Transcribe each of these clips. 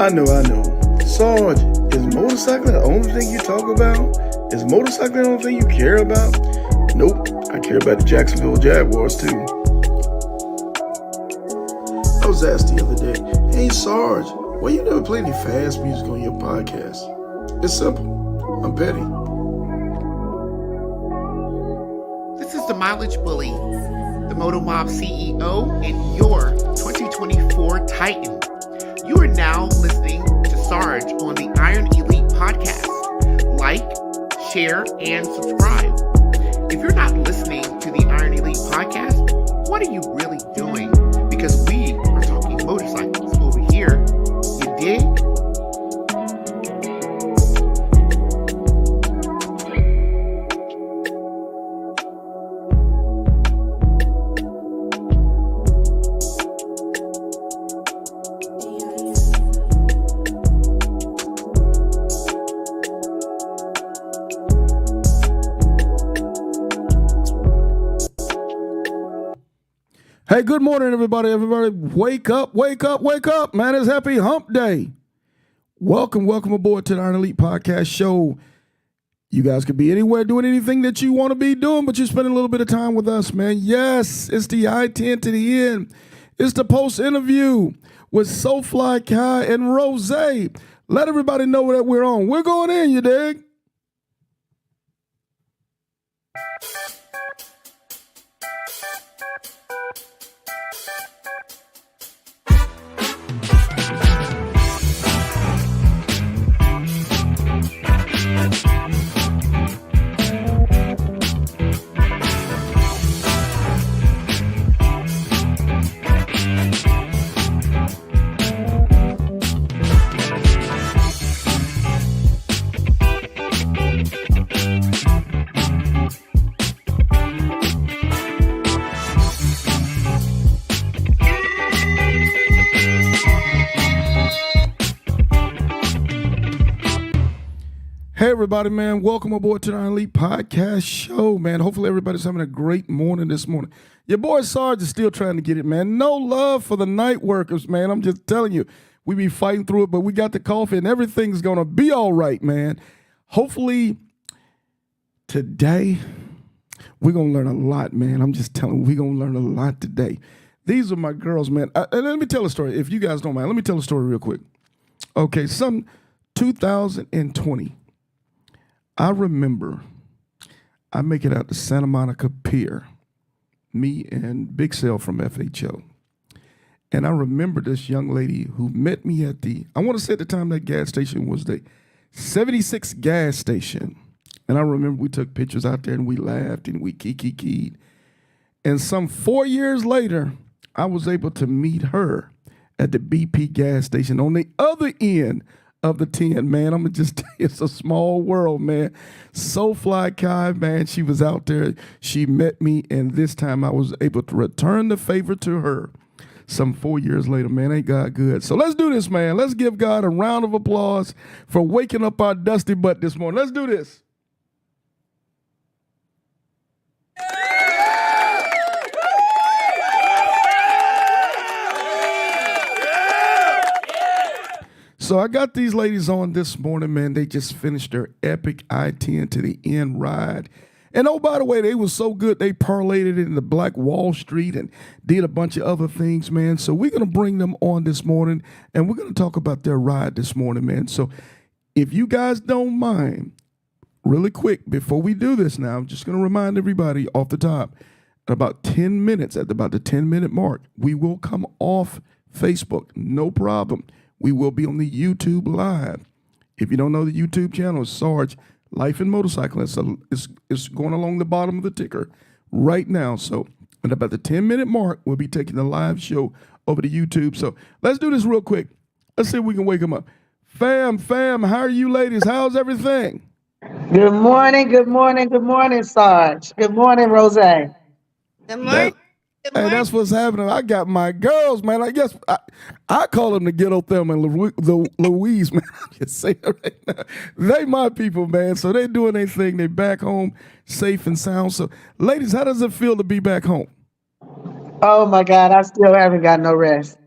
I know. Sarge, is motorcycling the only thing you talk about? Is motorcycling the only thing you care about? Nope, I care about the Jacksonville Jaguars too. I was asked the other day, hey Sarge, why you never play any fast music on your podcast? It's simple, I'm petty. This is the Mileage Bully, the Moto Mob CEO, and your 2024 Titan. You are now listening to Sarge on the Iron Elite podcast. Like, share, and subscribe. If you're not listening to the Iron Elite podcast, what are you really doing? Because we are talking motorcycles over here. You dig? Hey, good morning, everybody. Everybody, wake up, man. It's Happy Hump Day. Welcome aboard to the Iron Elite Podcast Show. You guys could be anywhere doing anything that you want to be doing, but you're spending a little bit of time with us, man. Yes, it's the I-10 to the end. It's the post-interview with SoFlyKuy and Rozay. Let everybody know that we're on. We're going in, you dig? Hey, everybody, man. Welcome aboard to the Iron Elite Podcast Show, man. Hopefully, everybody's having a great morning this morning. Your boy Sarge is still trying to get it, man. No love for the night workers, man. I'm just telling you, we be fighting through it, but we got the coffee, and everything's going to be all right, man. Hopefully, today, we're going to learn a lot, man. I'm just telling you, we're going to learn a lot today. These are my girls, man. And let me tell a story. If you guys don't mind, let me tell a story real quick. Okay, 2020. I remember I make it out to Santa Monica Pier, me and Big Sale from FHO. And I remember this young lady who met me at I want to say at the time that gas station was the 76 gas station. And I remember we took pictures out there and we laughed and we kikikied. And some 4 years later, I was able to meet her at the BP gas station on the other end of the 10, man. I'm going to just tell you, it's a small world, man. SoFlyKuy, man, she was out there. She met me, and this time I was able to return the favor to her some 4 years later, man. Ain't God good? So let's do this, man. Let's give God a round of applause for waking up our dusty butt this morning. Let's do this. So I got these ladies on this morning, man. They just finished their epic I-10 to the end ride. And oh, by the way, they was so good, they parlayed it into Black Wall Street and did a bunch of other things, man. So we're going to bring them on this morning, and we're going to talk about their ride this morning, man. So if you guys don't mind, really quick, before we do this now, I'm just going to remind everybody off the top, at about 10 minutes, at about the 10-minute mark, we will come off Facebook. No problem. We will be on the YouTube Live. If you don't know the YouTube channel, it's Sarge Life and Motorcycle. It's going along the bottom of the ticker right now. So at about the 10-minute mark, we'll be taking the live show over to YouTube. So let's do this real quick. Let's see if we can wake them up. Fam, how are you ladies? How's everything? Good morning, Sarge. Good morning, Rozay. Good morning. Hey, that's what's happening. I got my girls, man. I guess I call them the ghetto Thelma and Louise, man. I'm just saying it right now. They my people, man. So they doing their thing. They back home safe and sound. So, ladies, how does it feel to be back home? Oh, my God. I still haven't got no rest.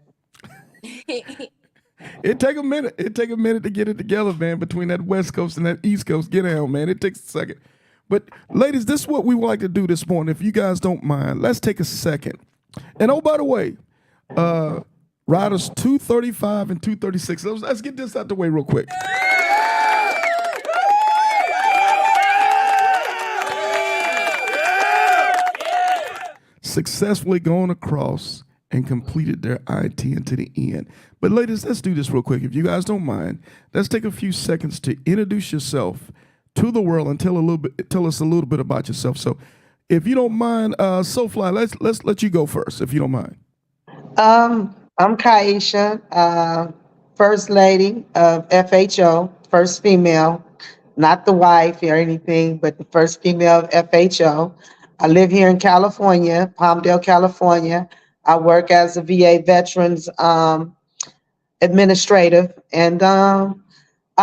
It take a minute. It take a minute to get it together, man. Between that West Coast and that East Coast, get down, man. It takes a second. But ladies, this is what we would like to do this morning. If you guys don't mind, let's take a second. And oh, by the way, riders 235 and 236. Let's get this out the way real quick. Successfully gone across and completed their I-10 to the end. But ladies, let's do this real quick. If you guys don't mind, let's take a few seconds to introduce yourself to the world and tell us a little bit about yourself. So if you don't mind, SoFly, let's let you go first, if you don't mind. I'm Kaisha, First Lady of FHO, first female, not the wife or anything, but the first female of FHO. I live here in California, Palmdale, California. I work as a VA veterans administrative, and I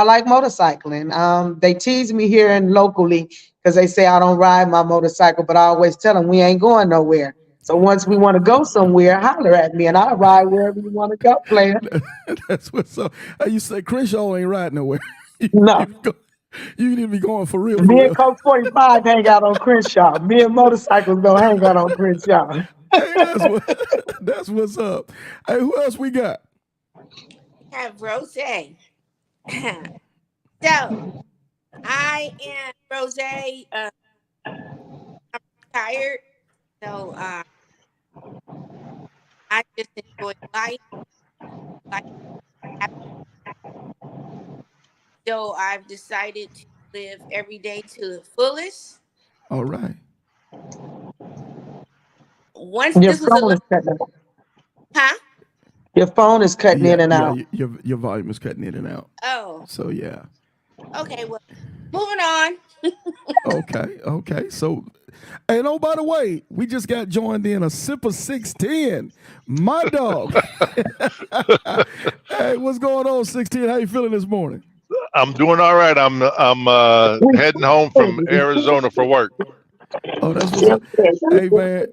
like motorcycling. They tease me here and locally because they say I don't ride my motorcycle, but I always tell them we ain't going nowhere. So once we want to go somewhere, holler at me, and I'll ride wherever you want to go, player. That's what's up. You say Crenshaw ain't riding nowhere. No. You need to be going for real. Me and Coke 45 hang out on Crenshaw. Me and motorcycles don't hang out on Crenshaw. Hey, that's what's up. Hey, who else we got? Have Rozay. So, I am Rozay. I'm retired, so I just enjoy life. So I've decided to live every day to the fullest. All right. Once Your this was phone is cutting out. huh? Your phone is cutting in and out. Your volume is cutting in and out. Oh, So yeah. okay. Well, moving on. Okay. So, and oh, by the way, we just got joined in a sip of 610. My dog. Hey, what's going on, 610? How you feeling this morning? I'm doing all right. I'm heading home from Arizona for work. Oh, that's what's up. Hey, man.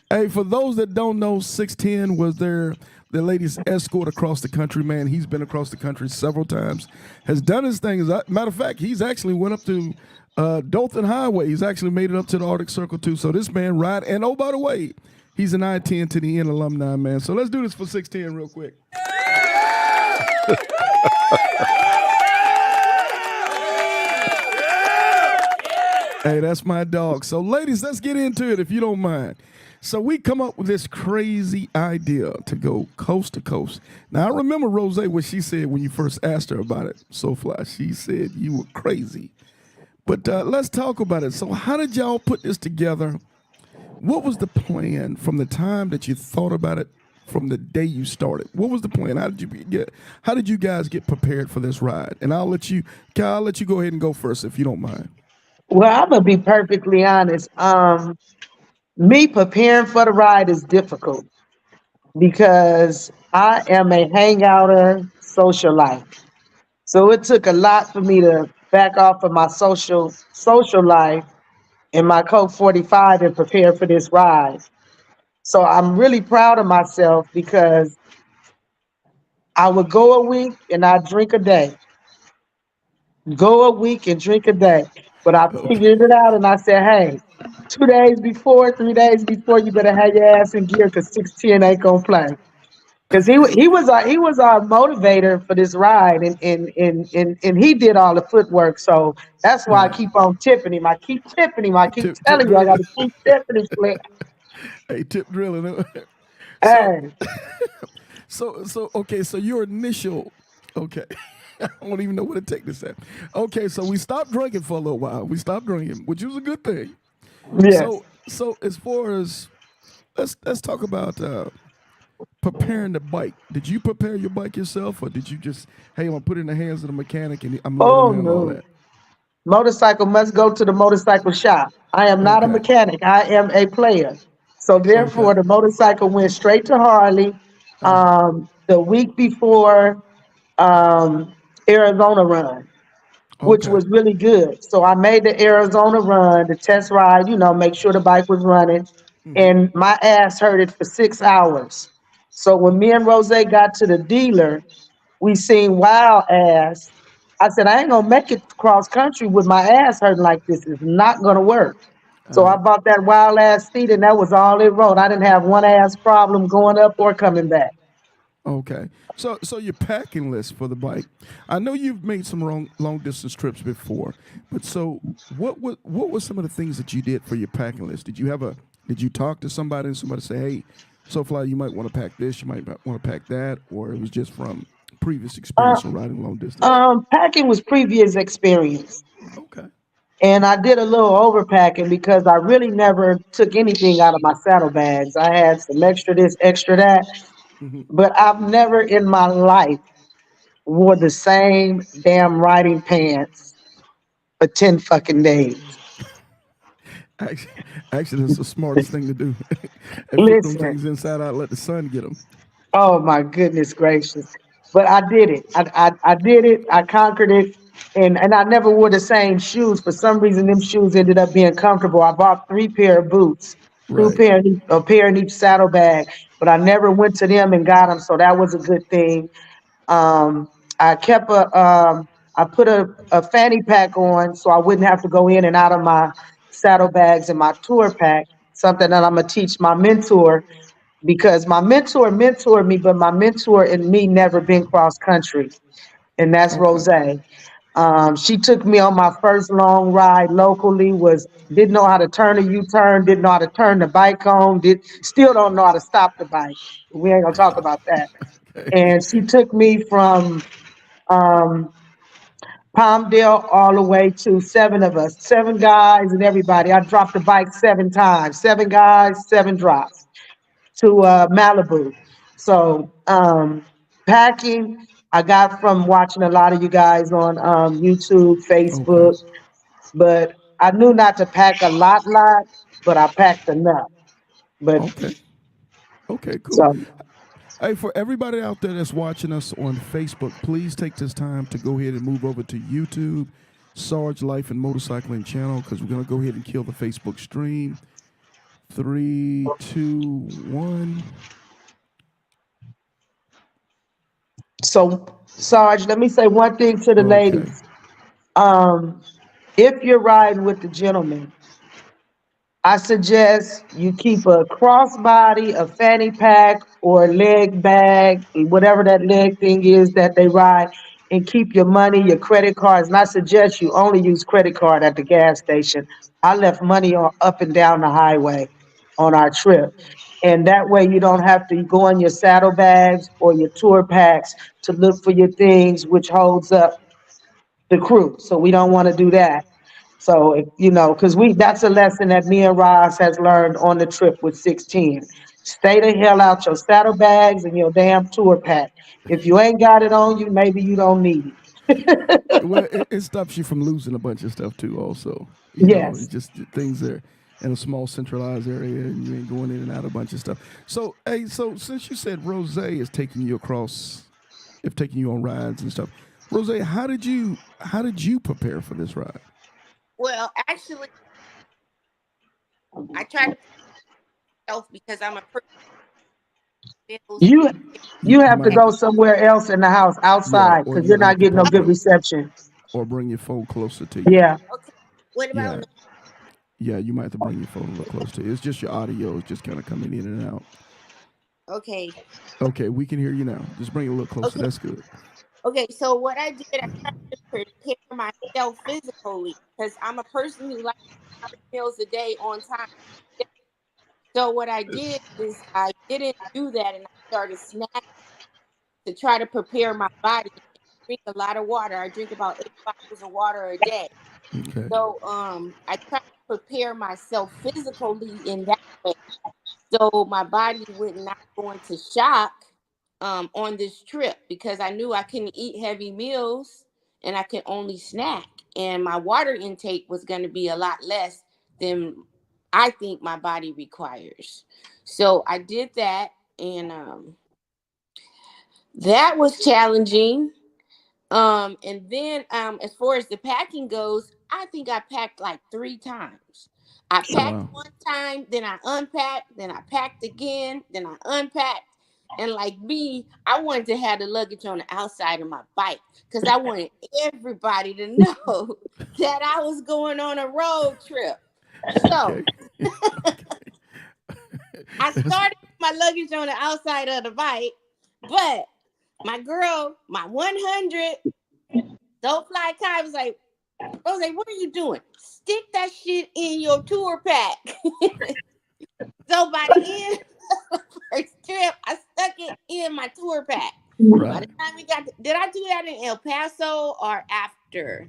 Hey, for those that don't know, 610 was the ladies' escort across the country, man. He's been across the country several times, has done his thing. As a matter of fact, he's actually went up to Dothan Highway. He's actually made it up to the Arctic Circle, too. So this man ride. And, oh, by the way, he's an I-10 to the end alumni, man. So let's do this for 610 real quick. Hey, that's my dog. So, ladies, let's get into it if you don't mind. So we come up with this crazy idea to go coast to coast. Now, I remember, Rozay, what she said when you first asked her about it, SoFly. She said you were crazy. But let's talk about it. So how did y'all put this together? What was the plan from the time that you thought about it from the day you started? What was the plan? How did you guys get prepared for this ride? And I'll let you go ahead and go first if you don't mind. Well, I'm gonna be perfectly honest. Me preparing for the ride is difficult because I am a hangouter, social life. So it took a lot for me to back off of my social life in my Coke 45 and prepare for this ride. So I'm really proud of myself because I would go a week and I drink a day. Go a week and drink a day. But I figured it out and I said, hey, 2 days before, 3 days before, you better have your ass in gear because 610 ain't gonna play. Because he was our motivator for this ride and he did all the footwork. So that's why I keep on tipping him. I keep tipping him. I keep telling you I gotta keep tipping him, Flick. Hey, tip drilling. Hey. So okay, so your initial, okay. I don't even know where to take this at. Okay, so we stopped drinking for a little while. We stopped drinking, which was a good thing. Yes. So as far as let's talk about preparing the bike. Did you prepare your bike yourself, or did you just, hey, I'm gonna put it in the hands of the mechanic and I'm loading him and all that? Motorcycle must go to the motorcycle shop. I am not a mechanic. I am a player. So therefore, the motorcycle went straight to Harley the week before Arizona run, which was really good. So I made the Arizona run, the test ride, make sure the bike was running. And my ass hurt it for 6 hours. So when me and Rozay got to the dealer, We seen Wild Ass. I said, I ain't gonna make it cross country with my ass hurting like this. It's not gonna work. All So I right. bought that Wild Ass seat, and that was all it wrote. I didn't have one ass problem going up or coming back. Okay. So your packing list for the bike. I know you've made some long distance trips before, but so what were some of the things that you did for your packing list? Did you talk to somebody and somebody say, hey, SoFly, you might want to pack this, you might want to pack that, or it was just from previous Uh, experience of riding long distance? Packing was previous experience. Okay. And I did a little overpacking because I really never took anything out of my saddlebags. I had some extra this, extra that, Hmm. but I've never in my life wore the same damn riding pants for 10 fucking days. Actually, actually, that's the smartest thing to do. And flip them Listen, things inside out, let the sun get them. oh my goodness gracious. But I did it. I did it. I conquered it. And I never wore the same shoes. For some reason, them shoes ended up being comfortable. I bought three pair of boots, Right. a pair in each saddlebag, but I never went to them and got them. So that was a good thing. Um, I kept I put a fanny pack on so I wouldn't have to go in and out of my saddlebags and my tour pack. Something that I'm gonna teach my mentor because my mentor mentored me, but my mentor and me never been cross country, and that's Okay. Rozay. She took me on my first long ride locally. Was didn't know how to turn a U-turn, didn't know how to turn the bike on, did still don't know how to stop the bike. We ain't gonna talk about that. Okay. And she took me from um, Palmdale all the way to seven of us, seven guys and everybody. I dropped the bike seven times, seven guys, seven drops to Malibu. So packing, I got from watching a lot of you guys on YouTube, Okay. Facebook, but I knew not to pack a lot, but I packed enough. But Okay. Okay. Cool. so Hey, for everybody out there that's watching us on Facebook, please take this time to go ahead and move over to YouTube, Sarge Life and Motorcycling channel, because we're gonna go ahead and kill the Facebook stream. Three, two, one. so Sarge, let me say one thing to the Okay. ladies. Um, if you're riding with the gentleman, I suggest you keep a crossbody, a fanny pack, or a leg bag, whatever that leg thing is that they ride, and keep your money, your credit cards. And I suggest you only use credit card at the gas station. I left money on up and down the highway on our trip. And that way you don't have to go in your saddlebags or your tour packs to look for your things, which holds up the crew. So we don't want to do that. So, you know, because that's a lesson that me and Roz has learned on the trip with 610. Stay the hell out your saddlebags and your damn tour pack. If you ain't got it on you, maybe you don't need it. Well, it stops you from losing a bunch of stuff too. Also, it's Yes. just things there in a small centralized area, and you ain't going in and out of a bunch of stuff. So, hey, so since you said Rose is taking you across, if taking you on rides and stuff, Rose, how did you prepare for this ride? Well, actually, I try to myself because I'm a person who feels You You you you have might to have go to, somewhere else in the house yeah, outside or because you're you're gonna have not to getting no bring good reception. your phone closer to you. Yeah. okay. What about Yeah, now? yeah, you might have to bring your phone a little closer to you. It's just your audio is just kind of coming in and out. Okay. Okay, we can hear you now. Just bring it a little closer. Okay. That's good. Okay. So what I did, I tried to prepare myself physically because I'm a person who likes 3 meals a day on time. So what I did is I didn't do that, and I started snacking to try to prepare my body. Drink a lot of water. I drink about 8 bottles of water a day. Okay. So I try to prepare myself physically in that way, so my body would not go into shock on this trip because I knew I couldn't eat heavy meals and I could only snack, and my water intake was going to be a lot less than I think my body requires. So I did that, and that was challenging. And then as far as the packing goes, I think I packed like 3 times. I packed Wow. one time, then I unpacked, then I packed again, then I unpacked. And like me, I wanted to have the luggage on the outside of my bike because I wanted everybody to know that I was going on a road trip. So Okay. I started my luggage on the outside of the bike, but my girl, my 100, SoFlyKuy was like, Rozay, what are you doing? Stick that shit in your tour pack. So by the end of the first trip, I stuck it in my tour pack. By the Right. time we got did I do that in El Paso or after?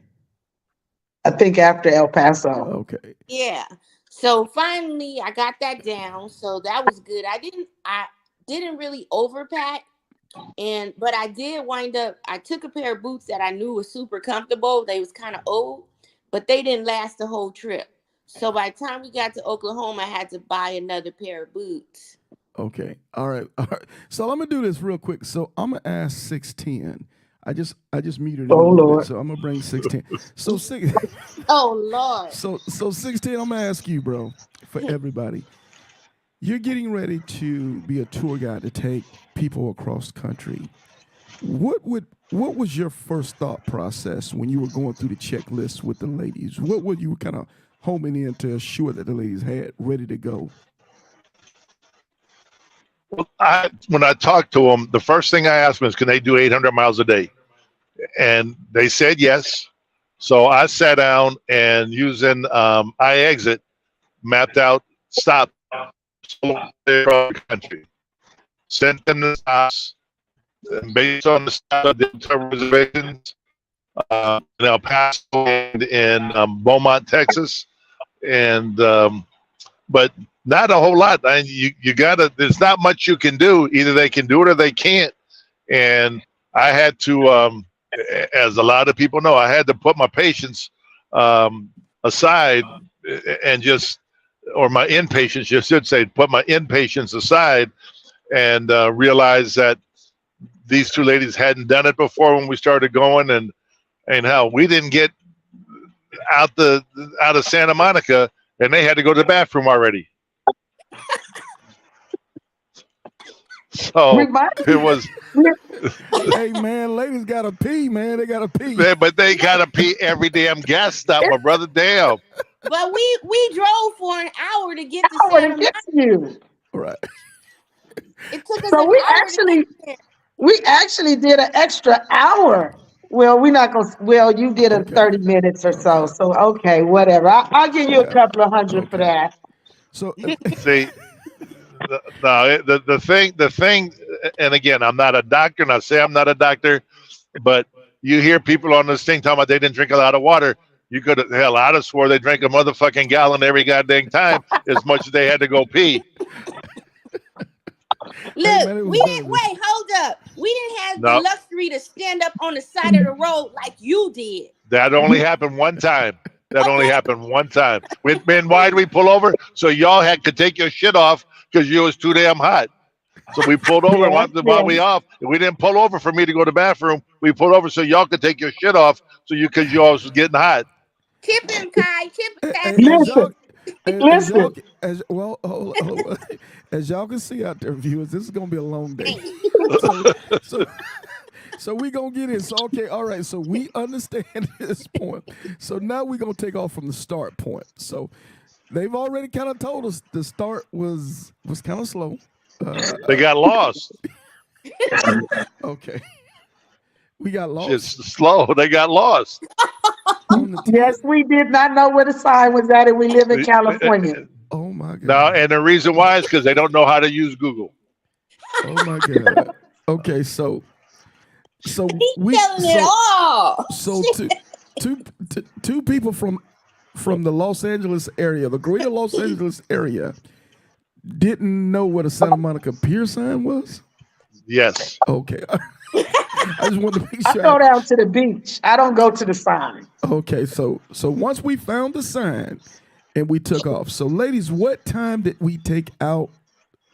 I think after El Paso. Okay. Yeah. So finally I got that down. So that was good. I didn't really overpack. But I did wind up, I took a pair of boots that I knew was super comfortable. They was kind of old, but they didn't last the whole trip. So by the time we got to Oklahoma, I had to buy another pair of boots. Okay. All right. All right. So I'm gonna do this real quick. So I'm gonna ask 610. I just muted him Oh a little bit. Lord. So I'm gonna bring 610. So six Oh Lord. so 610, I'm gonna ask you, bro, for everybody. You're getting ready to be a tour guide to take people across the country. What was your first thought process when you were going through the checklist with the ladies? What were you kind of homing in to assure that the ladies had ready to go? When I talked to them, the first thing I asked them is, can they do 800 miles a day? And they said yes. So I sat down and using I-exit mapped out stops across the country. Sent them the stops. And based on the stops, I did some reservations in El Paso and in Beaumont, Texas. And but not a whole lot. You gotta. There's not much you can do. Either they can do it or they can't. And I had to, as a lot of people know, I had to put my patients aside and just, or my inpatients, you should say, put my inpatients aside and realize that these two ladies hadn't done it before when we started going, and hell, we didn't get out of Santa Monica, and they had to go to the bathroom already. So Remind it was, Hey man, ladies gotta pee, man. They gotta pee. but they gotta pee every damn gas stop, my brother. Damn. But we drove for an hour to get to I want Santa to get Monica. to you. Right. It took us So an hour to get there. we actually did an extra hour. Well, we're not gonna. Well, you did a Okay. 30 minutes or so. Okay. So okay, whatever. I'll give you a Yeah. couple of hundred for Okay. that. So See, the thing, and again, I'm not a doctor, and I say I'm not a doctor, but you hear people on this thing talking about they didn't drink a lot of water. You could have, hell, I'd have swore they drank a motherfucking gallon every goddamn time as much as they had to go pee. hey Look, man, it was we didn't nervous. wait, hold up. We didn't have the No, luxury to stand up on the side of the road like you did. that only happened one time. That only Okay. happened one time. Man, why did we pull over? So y'all could take your shit off because you was too damn hot. So we pulled over Yeah, while we off. We didn't pull over for me to go to the bathroom. We pulled over so y'all could take your shit off. So because you all was getting hot. Tip him, Kai. Tip him, As y'all, Listen, as y'all, listen. as well, hold on. As y'all can see out there, viewers, this is gonna be a long day. So, so, so we gonna get in. So okay, all right. So we understand this point. So now we gonna take off from the start point. So they've already kind of told us the start was kind of slow. They got lost. Okay, we got lost Just slow. They got lost. on the Yes, we did not know where the sign was at, and we live in California. Oh my No, god. and the reason why is because they don't know how to use Google. Oh my god. Okay, so He's we telling it all. so two people from the Los Angeles area, the greater Los Angeles area, didn't know what a Santa Monica pier sign was. Yes. Okay, I just wanted to make I sure. go down to the beach. I don't go to the sign. Okay, so once we found the sign and we took off. So ladies, what time did we take out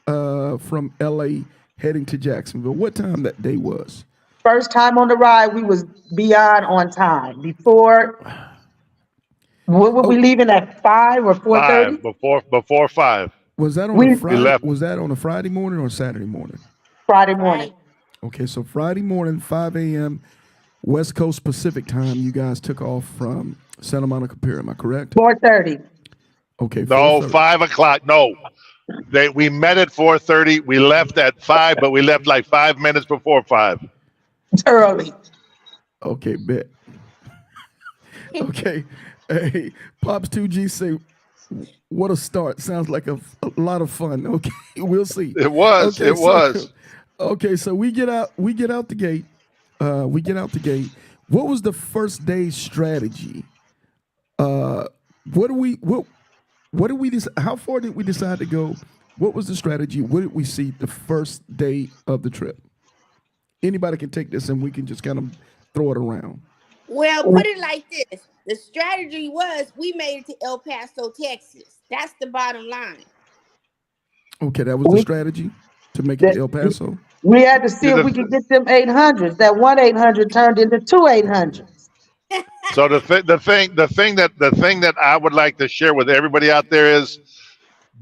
from LA heading to Jacksonville? What time that day was? First time on the ride, we was beyond on time. Before, what were we leaving at 5 or 4:30? 5 before 5. Was that on We a We Friday? left. Was that on a Friday morning or Saturday morning? Friday morning. Friday. Okay, so Friday morning, 5 a.m. West Coast Pacific time, you guys took off from Santa Monica Pier. Am I correct? 4:30. Okay, No, 4:30. 5 o'clock. No, we met at 4:30. We left at 5, but we left like 5 minutes before 5. Early. Okay, bet. Okay, hey, Pops 2G say, what a start. Sounds like a lot of fun. Okay, we'll see. It was. Okay, It was. Okay, so we get out the gate. We get out the gate. What was the first day's strategy? What do we how far did we decide to go? What was the strategy? What did we see the first day of the trip? Anybody can take this and we can just kind of throw it around. Well, put it like this. The strategy was we made it to El Paso, Texas. That's the bottom line. Okay, that was the strategy to make it to El Paso. We had to see if we could get them 800s. That 1-800 turned into 2-800s. So the thing that I would like to share with everybody out there is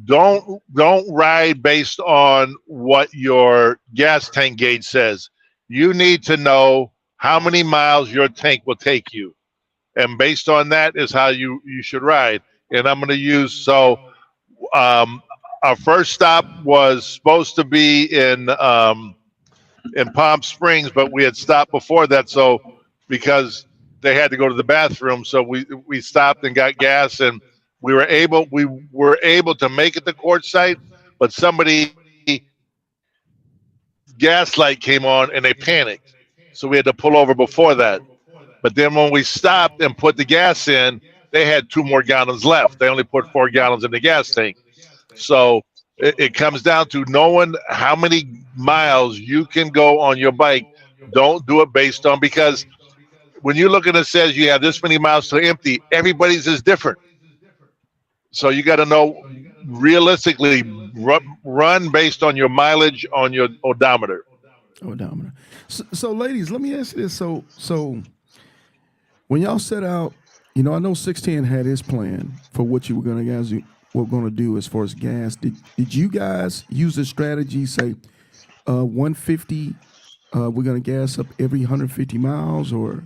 don't ride based on what your gas tank gauge says. You need to know how many miles your tank will take you, and based on that is how you should ride. And I'm going to use our first stop was supposed to be in Palm Springs, but we had stopped before that, so because they had to go to the bathroom, so we stopped and got gas, and we were able to make it to Quartzsite, but somebody gas light came on and they panicked, so we had to pull over before that. But then when we stopped and put the gas in, they had 2 more gallons left. They only put 4 gallons in the gas tank. So it comes down to knowing how many miles you can go on your bike. Don't do it based on, because when you look at it says you have this many miles to empty, everybody's is different. So you got to know realistically, run based on your mileage on your odometer. Odometer. So ladies, let me ask you this. So when y'all set out, I know 610 had his plan for what you were going to do as far as gas. Did you guys use the strategy, say 150, we're going to gas up every 150 miles, or?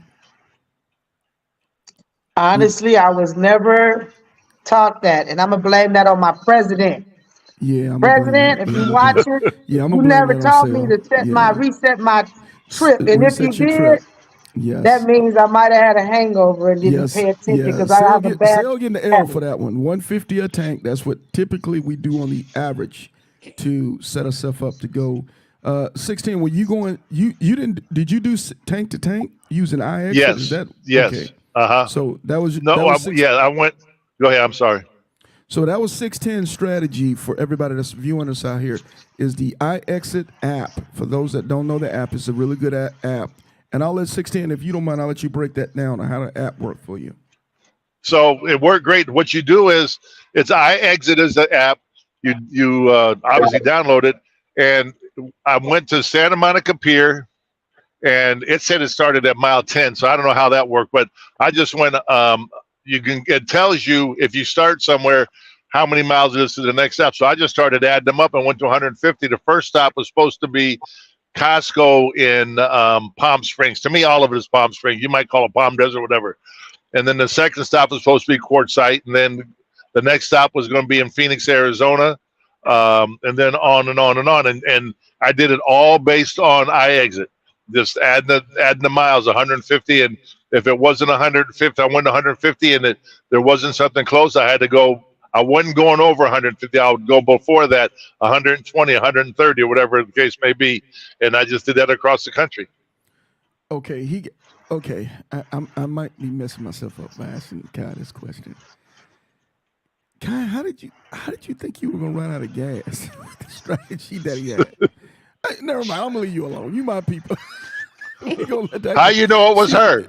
Honestly, I was never taught that, and I'm gonna blame that on my president. Yeah, President, if you watching, yeah, you never taught me to reset my trip, and if you did, yes, that means I might have had a hangover and didn't pay attention because I have a bad. Sale getting the L for that one. 150 a tank. That's what typically we do on the average to set ourselves up to go. 16. Were you going? You didn't? Did you do tank to tank using IX? Yes. Is that, yes. Okay. So that was I went. Go ahead. I'm sorry. So that was 610 strategy for everybody that's viewing us out here. Is the iExit app. For those that don't know the app, it's a really good app. And I'll let 610, if you don't mind, I'll let you break that down on how the app worked for you. So it worked great. What you do is, it's iExit is the app. You obviously download it, and I went to Santa Monica Pier, and it said it started at mile 10. So I don't know how that worked, but I just went. It tells you if you start somewhere how many miles it is to the next stop. So I just started adding them up and went to 150. The first stop was supposed to be Costco in Palm Springs. To me, all of it is Palm Springs. You might call it Palm Desert, whatever. And then the second stop was supposed to be Quartzsite, and then the next stop was going to be in Phoenix, Arizona, and then on and on and on. And I did it all based on iExit, just adding the miles, 150. And if it wasn't 150, I went 150, and there wasn't something close, I had to go. I wasn't going over 150. I would go before that, 120, 130, or whatever the case may be. And I just did that across the country. Okay, I might be messing myself up by asking Kai this question. Kai, how did you think you were gonna run out of gas? The strategy that he had. Hey, never mind. I'm gonna leave you alone. You my people. How you know it was her?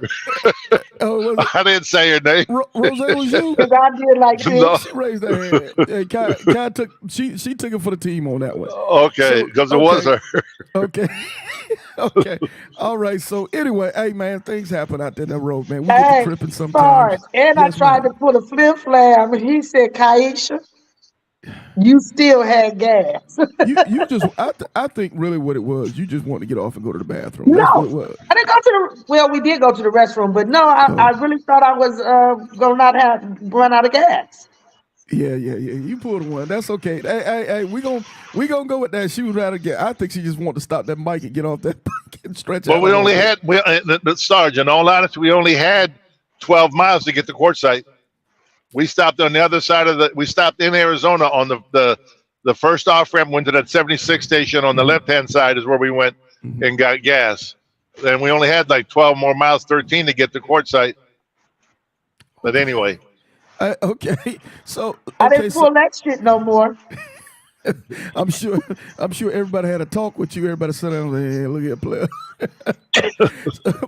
Was I didn't say her name. Rozay was you? Because I did like this. No. She raised her hand. Hey, Kai took she took it for the team on that one. Okay, because it was her. Okay. Okay. All right. So anyway, hey man, things happen out there in the road, man. We get to tripping sometimes. And yes, I tried to put a flip flag, and he said, Kaisha. You still had gas. You just I think really what it was, you just wanted to get off and go to the bathroom. That's what No, it was. I didn't go to the. Well, we did go to the restroom, but no, I Oh, really thought I was gonna not have run out of gas. yeah. You pulled one. That's okay. Hey, we gonna go with that. She was rather get. I think she just wanted to stop that mic and get off that mic and stretch Well, out a we little only bit. had Sarge. In all honesty, we only had 12 miles to get to quartzsite. We stopped on the other side of the. We stopped in Arizona on the first off ramp. Went to that 76 station on the left hand side is where we went and got gas. Then we only had like 12 more miles, 13 to get to quartzsite. But anyway, Okay. So I okay. didn't So pull that shit no more. I'm sure everybody had a talk with you. Everybody sat down and said, hey, look at player.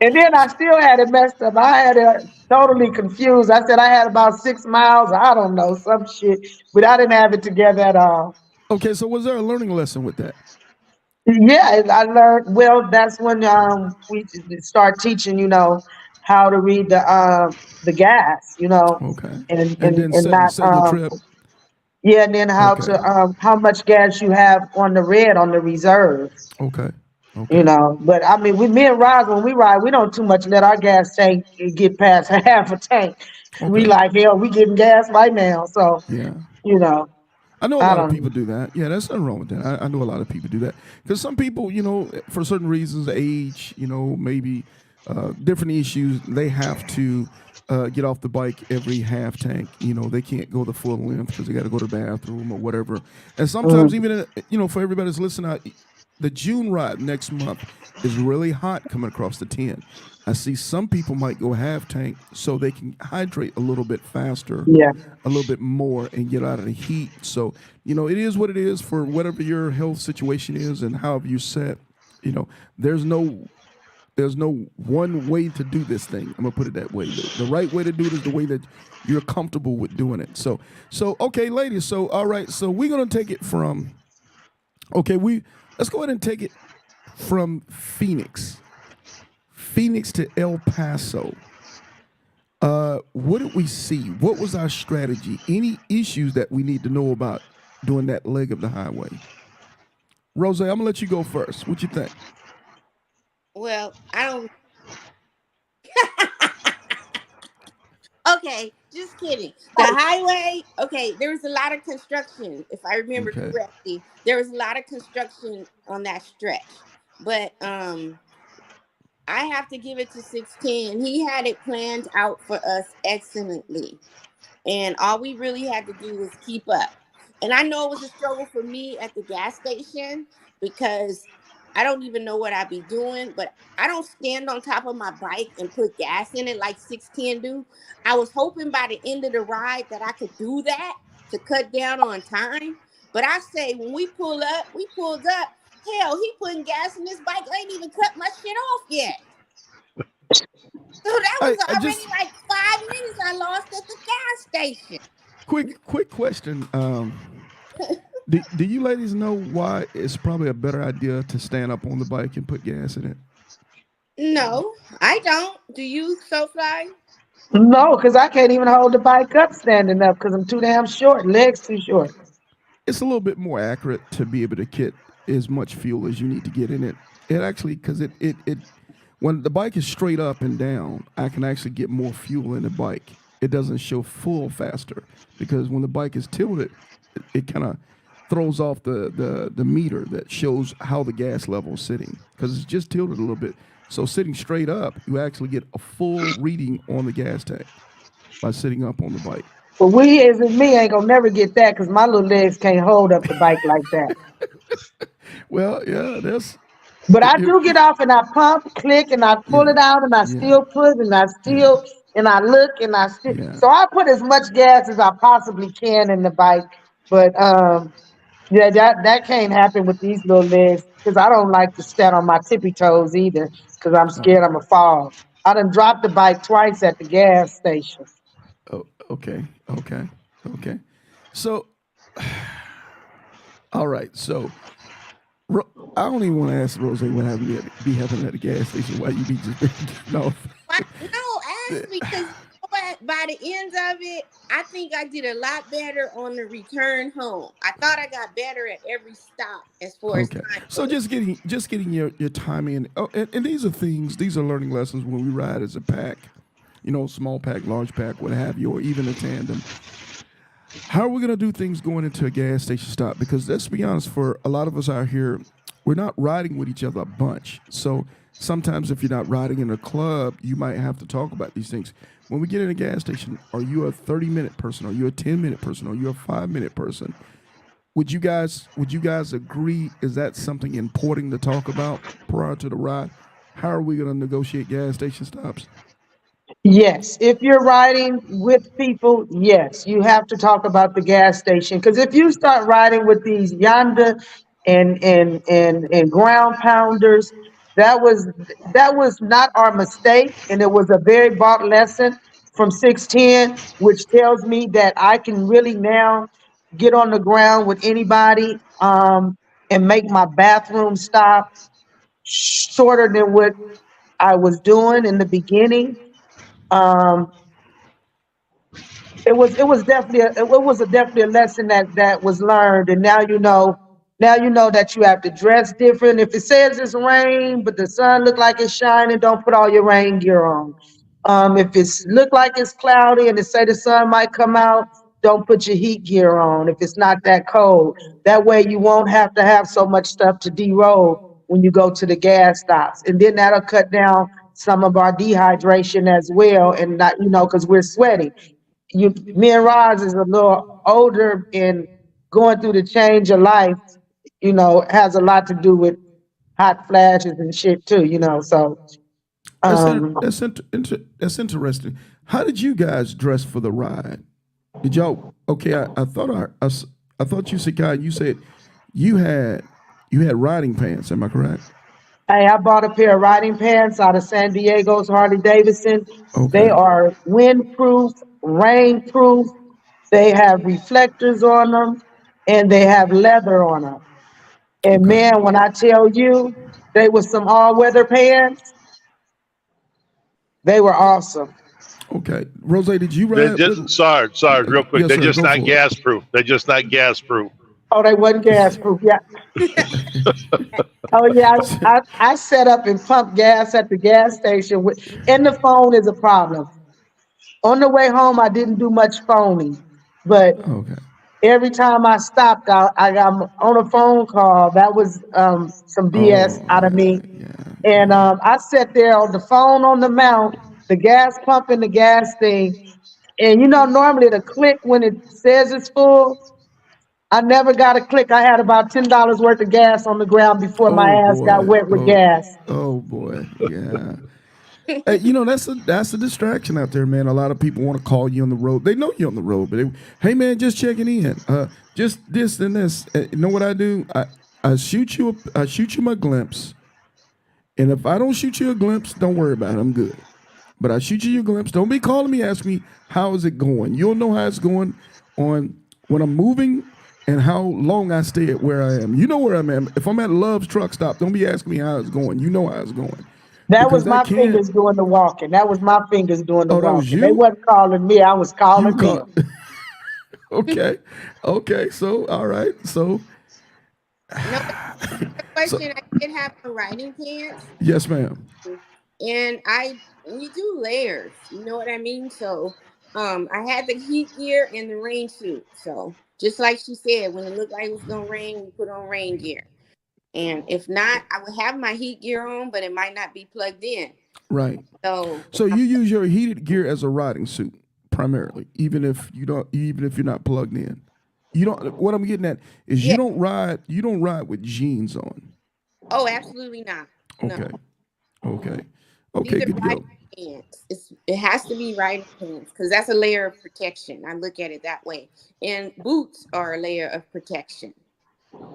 And then I still had it messed up. I had it totally confused. I said I had about 6 miles. I don't know, some shit, but I didn't have it together at all. Okay, so was there a learning lesson with that? Yeah, I learned. Well, that's when we start teaching, how to read the gas, Okay. and And then not setting your trip. yeah, and then Okay. how much gas you have on the red on the reserve. Okay. Okay. But I mean, me and Roz, when we ride, we don't too much let our gas tank get past half a tank. We Okay. like, hell, we getting gas right now. So, Yeah. you know, I know a I lot of don't people know. do that. Yeah, that's nothing wrong with that. I know a lot of people do that because some people, for certain reasons, age, maybe different issues, they have to get off the bike every half tank. They can't go the full length because they got to go to the bathroom or whatever. And sometimes Mhm. even, for everybody that's listening, the June ride next month is really hot coming across the 10. I see some people might go half tank so they can hydrate a little bit faster, Yeah. a little bit more, and get out of the heat. So, it is what it is for whatever your health situation is and however you set. You know, there's no there's no one way to do this thing. I'm gonna put it that way. The right way to do it is the way that you're comfortable with doing it. So okay, ladies. So all right. So we're gonna take it from. Okay, let's go ahead and take it from Phoenix to El Paso. What did we see? What was our strategy? Any issues that we need to know about doing that leg of the highway? Rose, I'm gonna let you go first. What you think? Well, I don't. Okay, just kidding. The highway, okay, there was a lot of construction. If I remember Okay. correctly, there was a lot of construction on that stretch. But I have to give it to 610. He had it planned out for us excellently. And all we really had to do was keep up. And I know it was a struggle for me at the gas station because I don't even know what I'd be doing, but I don't stand on top of my bike and put gas in it like 610 do. I was hoping by the end of the ride that I could do that to cut down on time. But I say when we pulled up. Hell, he putting gas in his bike. I ain't even cut my shit off yet. So that was I already just like 5 minutes I lost at the gas station. quick question. Do you ladies know why it's probably a better idea to stand up on the bike and put gas in it? No, I don't. Do you, SoFly? No, because I can't even hold the bike up standing up because I'm too damn short. Legs too short. It's a little bit more accurate to be able to get as much fuel as you need to get in it. It actually, because it when the bike is straight up and down, I can actually get more fuel in the bike. It doesn't show full faster because when the bike is tilted, it kind of throws off the meter that shows how the gas level is sitting because it's just tilted a little bit. So sitting straight up, you actually get a full reading on the gas tank by sitting up on the bike. But we as in me ain't gonna never get that because my little legs can't hold up the bike like that. Well, yeah, that's But I it, do get off and I pump, click, and I pull yeah, it out and I yeah, still put and I yeah, still and I look and I still yeah. so I put as much gas as I possibly can in the bike. But yeah, that can't happen with these little legs because I don't like to stand on my tippy toes either because I'm scared I'm gonna fall. I done dropped the bike twice at the gas station. Oh, okay. So, all right. So, I don't even want to ask Rose what happened be happening at the gas station. Why you be just getting off? What? No, ask me because your what? By the end of it, I think I did a lot better on the return home. I thought I got better at every stop as far as Okay. time So goes. just getting your timing and and these are things, these are learning lessons when we ride as a pack, small pack, large pack, what have you, or even a tandem. How are we going to do things going into a gas station stop? Because let's be honest, for a lot of us out here, we're not riding with each other a bunch. So sometimes if you're not riding in a club, you might have to talk about these things. When we get in a gas station, are you a 30-minute person? Are you a 10-minute person? Are you a 5-minute person? Would you guys agree? Is that something important to talk about prior to the ride? How are we going to negotiate gas station stops? Yes, if you're riding with people, yes, you have to talk about the gas station. Because if you start riding with these yonder and ground pounders, that was that was not our mistake, and it was a very bought lesson from 610, which tells me that I can really now get on the ground with anybody, and make my bathroom stop shorter than what I was doing in the beginning. Um, it was definitely it was a definitely a lesson that was learned, and now you know that you have to dress different. If it says it's rain but the sun look like it's shining, don't put all your rain gear on. If it's look like it's cloudy and it say the sun might come out, don't put your heat gear on if it's not that cold. That way you won't have to have so much stuff to de-roll when you go to the gas stops, and then that'll cut down some of our dehydration as well, and not because we're sweating. Me and Roz is a little older, and going through the change of life, has a lot to do with hot flashes and shit too, So, That's inter- um, that's inter- inter- that's interesting. How did you guys dress for the ride? Did y'all? Okay, I thought you said, Kai, you said you had you had riding pants. Am I correct? hey, I bought a pair of riding pants out of San Diego's Harley Davidson. They Okay, are windproof, rainproof. They have reflectors on them, and they have leather on them. And okay, man, when I tell you, they were some all-weather pants. They were awesome. okay. Rose, did you They ride with? just Sarge, real quick. Yes, They're sir. just Go not for it. gas proof. They're just not gas proof. Oh, they wasn't gas proof. Yeah. Oh yeah. I set up and pumped gas at the gas station and the phone is a problem. On the way home, I didn't do much phoning, but Okay. every time I stopped, I got on a phone call. That was some BS Oh out of yeah, me. yeah, And yeah. I sat there on the phone on the mount, the gas pump and the gas thing. And normally the click when it says it's full. I never got a click. I had about $10 worth of gas on the ground before my Oh ass got boy. wet with gas. Oh boy. Yeah. Hey, that's a distraction out there, man. A lot of people want to call you on the road. They know you're on the road, but hey, man, just checking in. Just this and this. You know what I do? I shoot you my glimpse, and if I don't shoot you a glimpse, don't worry about it. I'm good. But I shoot you your glimpse. Don't be calling me, ask me how is it going. You'll know how it's going on when I'm moving and how long I stay at where I am. You know where I'm at. If I'm at Love's truck stop, don't be asking me how it's going. You know how it's going That because was that my can't. fingers doing the walking. That was my fingers doing the Oh, that was walking. They you. wasn't calling me. I was You calling caught. them. Okay, okay. So all right. So No, the so question, I did have the riding pants, yes, ma'am. and we do layers. You know what I mean? So, I had the heat gear and the rain suit. So, just like she said, when it looked like it was gonna rain, we put on rain gear. And if not, I would have my heat gear on, but it might not be plugged in. Right. So, So you use your heated gear as a riding suit primarily, even if you don't, even if you're not plugged in. You don't. What I'm getting at is you yeah. don't ride. You don't ride with jeans on. Oh, absolutely not. No, Okay. Okay. Okay. these are Good to riding go. pants. It has to be riding pants because that's a layer of protection. I look at it that way. And boots are a layer of protection.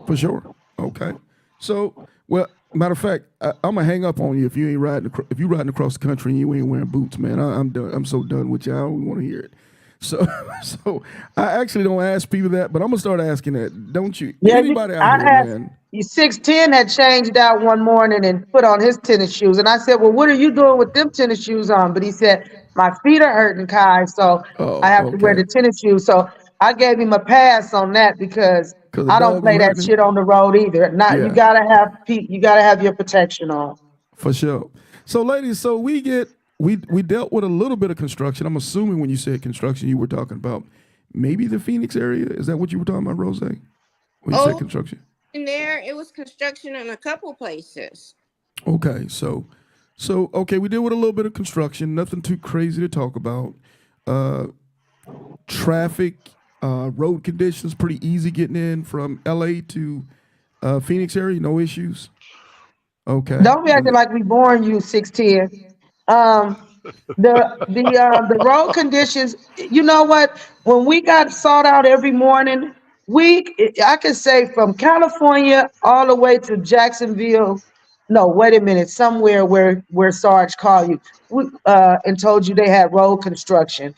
For sure. Okay. So, well, matter of fact, I'm gonna hang up on you if you ain't riding. If you riding across the country and you ain't wearing boots, man. I'm done. I'm so done with you. I don't want to hear it. So, so I actually don't ask people that, but I'm gonna start asking that. Don't you? Yeah, Anybody out I here, had man? 610 had changed out one morning and put on his tennis shoes. And I said, well, what are you doing with them tennis shoes on? But he said, My feet are hurting, Kai, so I Oh, have to wear okay. the tennis shoes. So I gave him a pass on that because Because the I don't dog was play that hurting him. shit on the road either. Not you Yeah, gotta have you gotta have your protection on. for sure. So, ladies, so we dealt with a little bit of construction. I'm assuming when you said construction, you were talking about maybe the Phoenix area. Is that what you were talking about, Rose? When you said Oh, construction? in there, it was construction in a couple places. Okay, so okay, we deal with a little bit of construction. Nothing too crazy to talk about. Uh, Traffic, road conditions, pretty easy getting in from LA to Phoenix area. No issues. Okay. Don't be acting like we born you 6'10". Um, the road conditions. You know what? When we got sought out every morning, I could say from California all the way to Jacksonville. No, wait a minute. Somewhere where Sarge called you and told you they had road construction,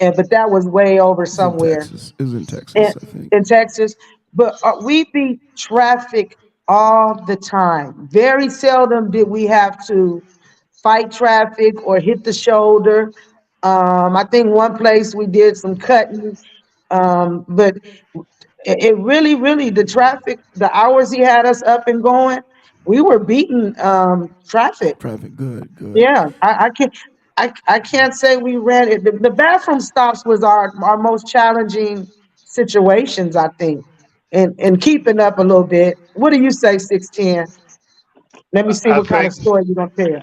and but that was way over It's in somewhere Texas. It's in in, Texas, I think. in Texas. But we beat traffic all the time. Very seldom did we have to fight traffic or hit the shoulder. I think one place we did some cutting, but it really, really, the traffic, the hours he had us up and going, we were beating traffic. Traffic, good, good. Yeah, I can't say we ran it. The bathroom stops was our most challenging situations, I think, and keeping up a little bit. What do you say, 6'10"? Let me see I what kind of think story you're gonna tell.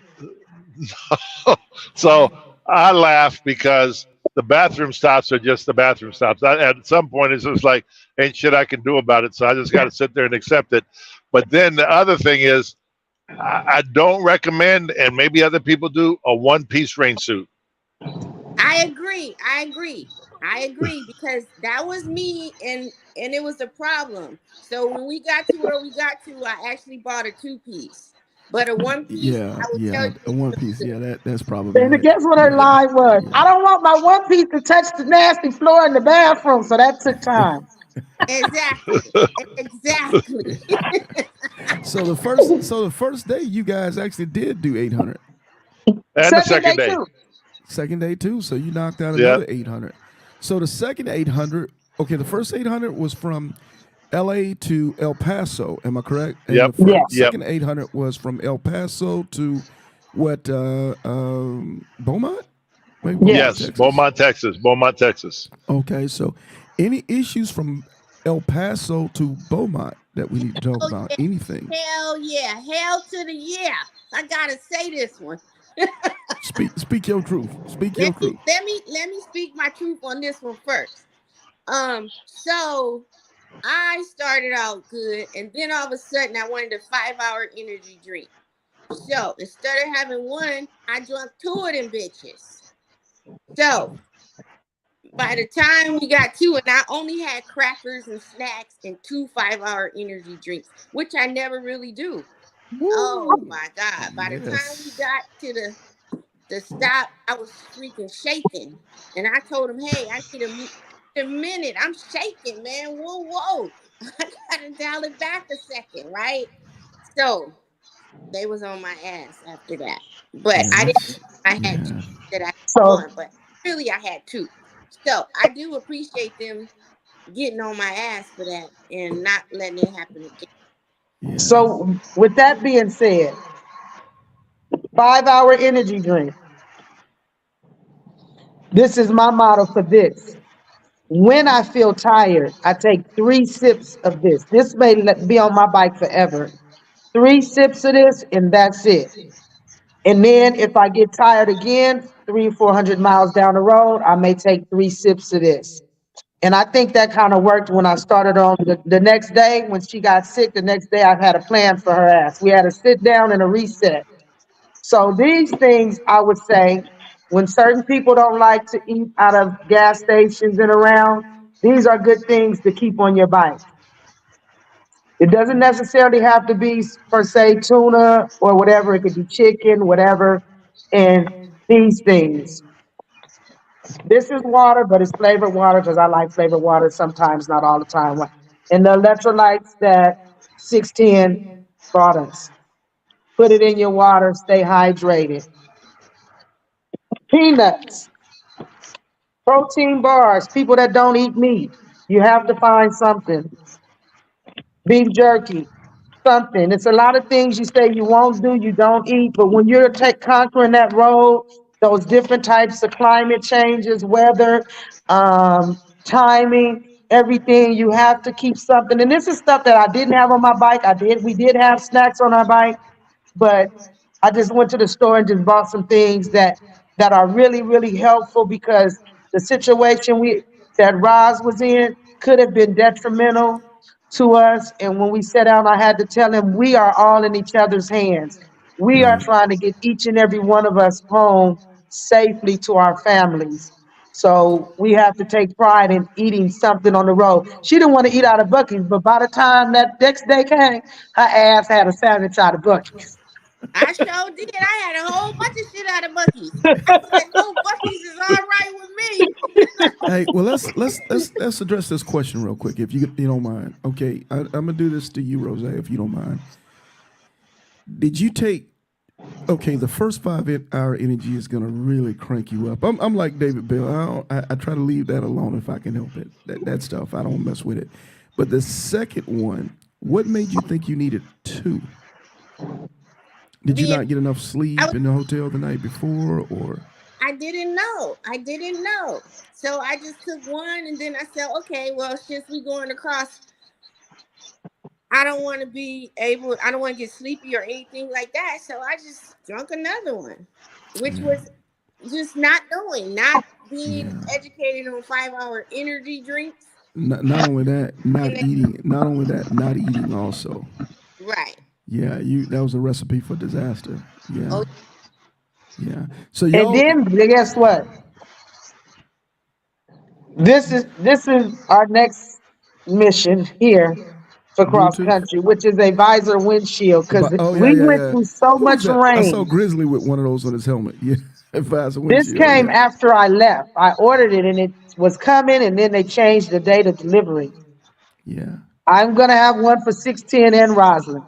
so. I laugh because the bathroom stops are just the bathroom stops. At some point, it's just like ain't shit I can do about it. So I just got to sit there and accept it. But then the other thing is, I don't recommend, and maybe other people do, a one-piece rain suit. I agree. I agree because that was me, and it was a problem. So when we got to where we got to, I actually bought a 2-piece. But a 1-piece, Yeah, I will tell yeah. A you. one piece. Yeah, that's And problematic. guess what her Yeah, line was? yeah. I don't want my one piece to touch the nasty floor in the bathroom. So that took time. Exactly. Exactly. So the first day you guys actually did do 800. And the Second day second day, too. Second day too, so you knocked out yeah, another 800. So the second 800, okay, the first 800 was from LA to El Paso, am I correct? And yep, the Yeah. yep, second 800 was from El Paso to what Beaumont? Wait, Beaumont, Yes. yes, Texas. Beaumont, Texas. Okay, so any issues from El Paso to Beaumont that we need to talk Oh about? yeah. Anything? Hell yeah. Hell to the yeah. I gotta say this one. Speak your truth. Speak your Let me truth. let me let me speak my truth on this one first. So I started out good, and then all of a sudden I wanted a 5-hour energy drink. So instead of having one, I drank two of them bitches. So by the time we got two, and I only had crackers and snacks and two 5-hour energy drinks, which I never really do. Oh Woo! my God. By the time we Yes. got to the stop, I was freaking shaking. And I told him, hey, I need a minute. I'm shaking, man. Whoa, whoa. I gotta dial it back a second, right? So they was on my ass after that. But Yeah, I didn't that's I had two yeah. that I had So one, but really I had two. So I do appreciate them getting on my ass for that and not letting it happen again. Yeah. so with that being said, 5-hour energy drink. This is my motto for this. When I feel tired, I take 3 sips of this. This may be on my bike forever. 3 sips of this, and that's it. And then if I get tired again, 300 or 400 miles down the road, I may take 3 sips of this. And I think that kind of worked when I started on the next day when she got sick. The next day, I had a plan for her ass. We had a sit down and a reset. So these things, I would say, when certain people don't like to eat out of gas stations and around, these are good things to keep on your bike. It doesn't necessarily have to be per se tuna or whatever. It could be chicken, whatever. And these things. This is water, but it's flavored water because I like flavored water sometimes, not all the time. And the electrolytes that 610 brought us. Put it in your water, stay hydrated. peanuts, protein bars, people that don't eat meat. You have to find something. Beef jerky, something. It's a lot of things you say you won't do, you don't eat, but when you're conquering that road, those different types of climate changes, weather, timing, everything, you have to keep something. And this is stuff that I didn't have on my bike. We did have snacks on our bike, but I just went to the store and just bought some things that are really, really helpful because the situation that Roz was in could have been detrimental to us. And when we sat down, I had to tell him we are all in each other's hands. We are Right. trying to get each and every one of us home safely to our families. So we have to take pride in eating something on the road. She didn't want to eat out of Buc-ee's, but by the time that next day came, her ass had a sandwich out of Buc-ee's. I sure did. I had a whole bunch of shit out of Bucky's. I said, "Oh, Bucky's is all right with me." Hey, well, let's address this question real quick, if you don't mind. Okay, I'm gonna do this to you, Rose, if you don't mind. Did you take? Okay, the first 5 hour energy is gonna really crank you up. I'm like David Bell. I try to leave that alone if I can help it. That stuff I don't mess with it. But the second one, what made you think you needed two? Did you Being, not get enough sleep I was, in the hotel the night before, or? I didn't know. I didn't know. So I just took one, and then I said, "Okay, well, since we going across, I don't want to be able. I don't want to get sleepy or anything like that. So I just drunk another one, which Yeah, was just not knowing, not being yeah. educated on 5 hour energy drinks, Not only that, not and eating. Not only that, not eating also. right. Yeah, that was a recipe for disaster. Yeah, Oh, yeah. So And y'all, then guess what? This is our next mission here for cross Bluetooth. country, which is a visor windshield, because But oh yeah, we yeah, went yeah. through so Who was much that? I saw rain. Grizzly with one of those on his helmet. Yeah, advisor This windshield. came Yeah, after I left. I ordered it and it was coming, and then they changed the date of delivery. yeah. I'm gonna have one for 610 and Roslyn.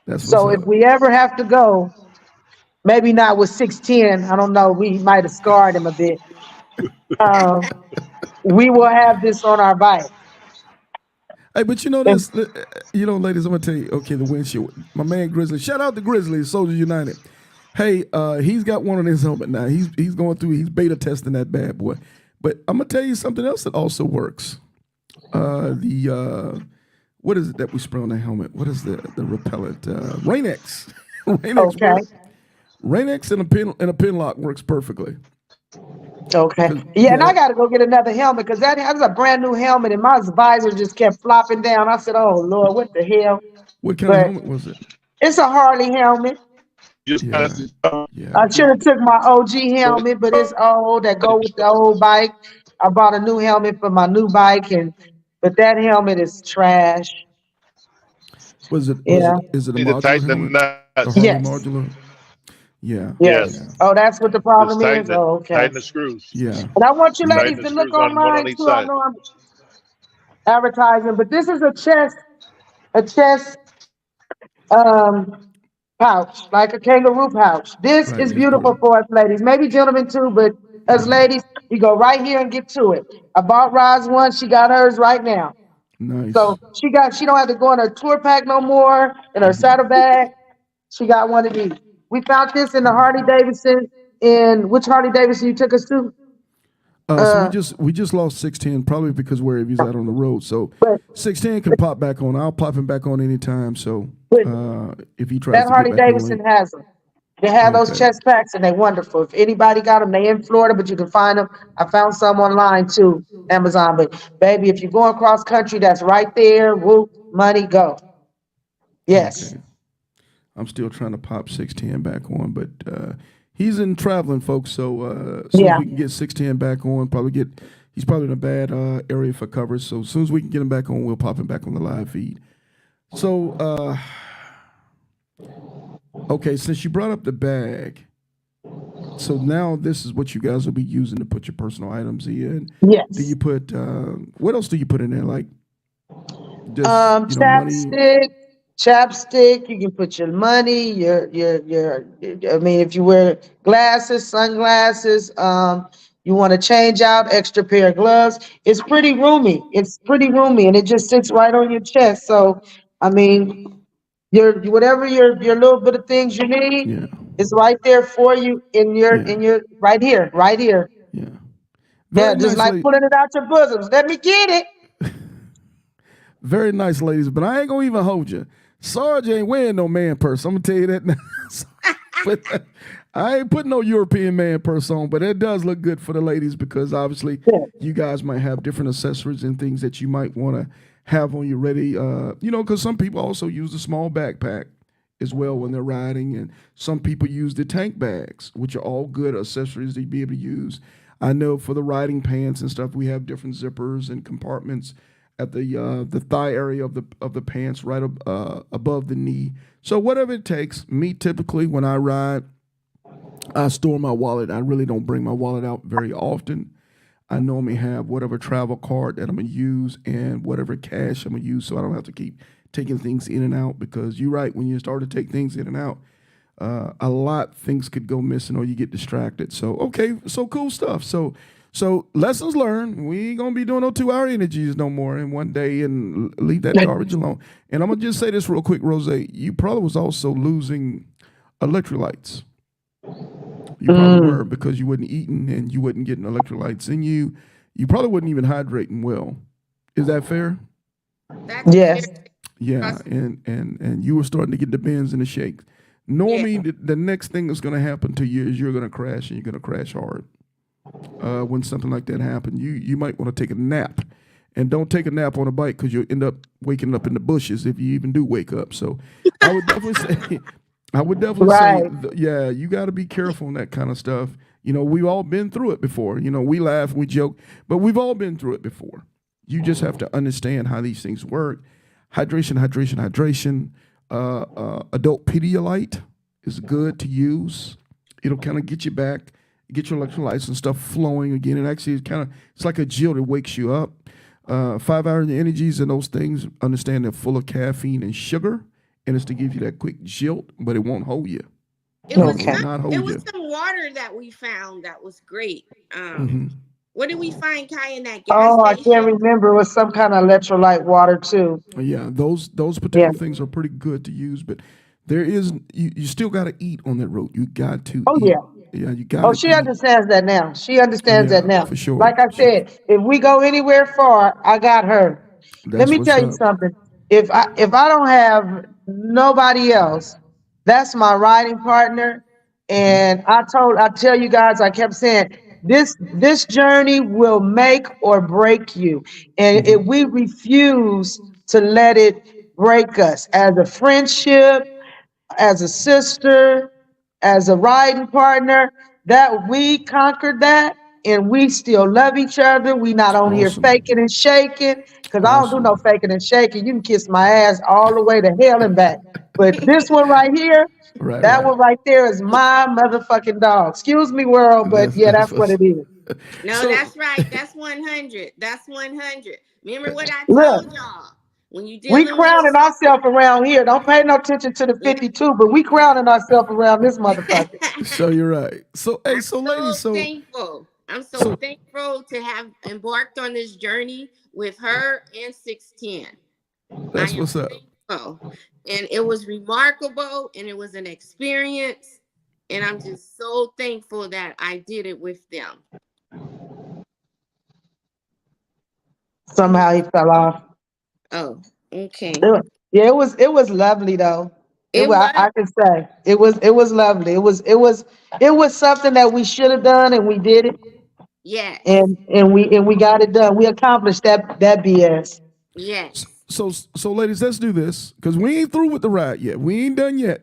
That's what's So if up. we ever have to go, maybe not with 610, I don't know, we might have scarred him a bit. Um, we will have this on our bike. Hey, but you know And this, ladies. I'm gonna tell you. Okay, the windshield. My man Grizzly. Shout out to Grizzly, Soldiers United. Hey, he's got one on his helmet now. He's going through. He's beta testing that bad boy. But I'm gonna tell you something else that also works. The what is it that we spray on the helmet? What is the repellent? Rain-X. Rain-X okay. works. Rain-X and a pin lock works perfectly. Okay. 'Cause, Yeah, and yeah. I got to go get another helmet because that's a brand new helmet, and my visor just kept flopping down. I said, "Oh Lord, what the hell?" What kind of But helmet was it? it's a Harley helmet. Just kind Yeah. I Yeah. should have took my OG helmet, but it's old. That go with the old bike. I bought a new helmet for my new bike, but that helmet is trash. Was it? Yeah. Is it a need to modular tighten the helmet? A nuts. Harley Yes. modular? Yeah. Yes. Yeah. Yes, Oh, that's what the just problem is. tighten it. Oh, okay. Tighten the screws. Yeah. And I want you Yeah. Tighten ladies the to look screws on one on online each too. I side. know I'm advertising, but this is a chest um pouch, like a kangaroo pouch. This Right. is It's cool. beautiful for us ladies, maybe gentlemen too, but us Right. ladies, you go right here and get to it. I bought Roz one, she got hers right now. So Nice. she don't have to go in her tour pack no more, in her saddlebag. She got one of these. We found this in the Cool. Harley Davidson. In which Harley Davidson you took us to? So we Uh, just lost 610 probably because where he's out on the road. So but 610 can pop back on. I'll pop him back on anytime. So but if he tries that to get Harley back on the Davidson link, has them. They have those okay, chest packs and they're wonderful. If anybody got them, they in Florida, but you can find them. I found some online too, Amazon. But baby, if you're going cross country, that's right there. Whoop, money go. Yes. okay. I'm still trying to pop 610 back on, but he's in traveling, folks. So as soon as Yeah. we can get 610 back on, he's probably in a bad area for coverage. So as soon as we can get him back on, we'll pop him back on the live feed. So okay, since you brought up the bag, so now this is what you guys will be using to put your personal items in. Do Yes. you put what else do you put in there? Like just money. Chapstick, chapstick. You can put your money, your. I mean, if you wear glasses, sunglasses, you want to change out extra pair of gloves. It's pretty roomy. It's pretty roomy, and it just sits right on your chest. So, I mean, your whatever your little bit of things you need Yeah. is right there for you Yeah. in your right here, right here. Yeah. Yeah, Very just nice like lady. pulling it out your bosoms. Let me get it. Very nice ladies, but I ain't gonna even hold you. Sarge ain't wearing no man purse. I'm gonna tell you that now. But I ain't putting no European man purse on, but it does look good for the ladies because obviously Yeah. you guys might have different accessories and things that you might want to have on you ready. Because some people also use a small backpack as well when they're riding, and some people use the tank bags, which are all good accessories to be able to use. I know for the riding pants and stuff, we have different zippers and compartments at the thigh area of the pants, right above the knee. So whatever it takes. Me typically when I ride, I store my wallet. I really don't bring my wallet out very often. I normally have whatever travel card that I'm gonna use and whatever cash I'm gonna use, so I don't have to keep taking things in and out. Because you're right, when you start to take things in and out, a lot things could go missing or you get distracted. So okay, so cool stuff. So lessons learned. We ain't gonna be doing no 2 hour energies no more in one day and leave that garbage alone. And I'm gonna just say this real quick, Rose. You probably was also losing electrolytes. You probably were because you wasn't eating and you wasn't getting electrolytes in you. You probably wasn't even hydrating well. Is that fair? That's Yes. very Yeah, trust. and you were starting to get the bends and the shakes. Yeah. Normally, the next thing that's going to happen to you is you're going to crash, and you're going to crash hard. When something like that happens, you might want to take a nap, and don't take a nap on a bike because you'll end up waking up in the bushes if you even do wake up. So, I would definitely say, Right. yeah, you got to be careful on that kind of stuff. We've all been through it before. We laugh, we joke, but we've all been through it before. You just have to understand how these things work. Hydration, hydration, hydration. Adult Pedialyte is good to use. It'll kind of get you back, get your electrolytes and stuff flowing again. And actually, it's like a jilt. It wakes you up. 5 hour energies and those things, understand they're full of caffeine and sugar, and it's to give you that quick jilt, but it won't hold you. It It was Okay. will some, not it hold was you. some water that we found that was great. Hmm. What did we find, Kai, in that gas Oh, I can't station? remember. It was some kind of electrolyte water too. Yeah, those Yeah. particular things are pretty good to use, but there is you still got to eat on that road. You got to Oh eat. yeah. Yeah, you got Oh, to she eat. understands that now. She understands that Yeah, now. for sure. Like I said, if we go anywhere far, I got her. Let That's me what's tell you up. something. If I don't have nobody else, that's my riding partner. Hmm. And I tell you guys, I kept saying this journey will make or break you. And if Hmm. we refuse to let it break us as a friendship, as a sister, as a riding partner, that we conquered that and we still love each other. We not on here Awesome. faking and shaking, because I don't do no Awesome. faking and shaking. You can kiss my ass all the way to hell and back. But this one right here, Right, that right. one right there is my motherfucking dog. Excuse me, world, but yeah, That's that's what what's it is. No, so. that's right. That's 100. That's 100. Remember what I Look, told y'all? When you we dealing with crowning ourselves around here. Don't pay no attention to the 52, but we crowning ourselves around this motherfucker. So you're right. So hey, I'm so ladies, so so thankful. I'm so so thankful to have embarked on this journey with her and 610. I that's am what's up. thankful. And it was remarkable and it was an experience. And I'm just so thankful that I did it with them. Somehow he fell off. Oh, okay. It wa- Yeah, it was lovely though. It was, I can say it was lovely. It was something that we should have done and we did it yes, and we got it done. We accomplished that BS. So, yes, so ladies, let's do this because we ain't through with the ride yet. We ain't done yet.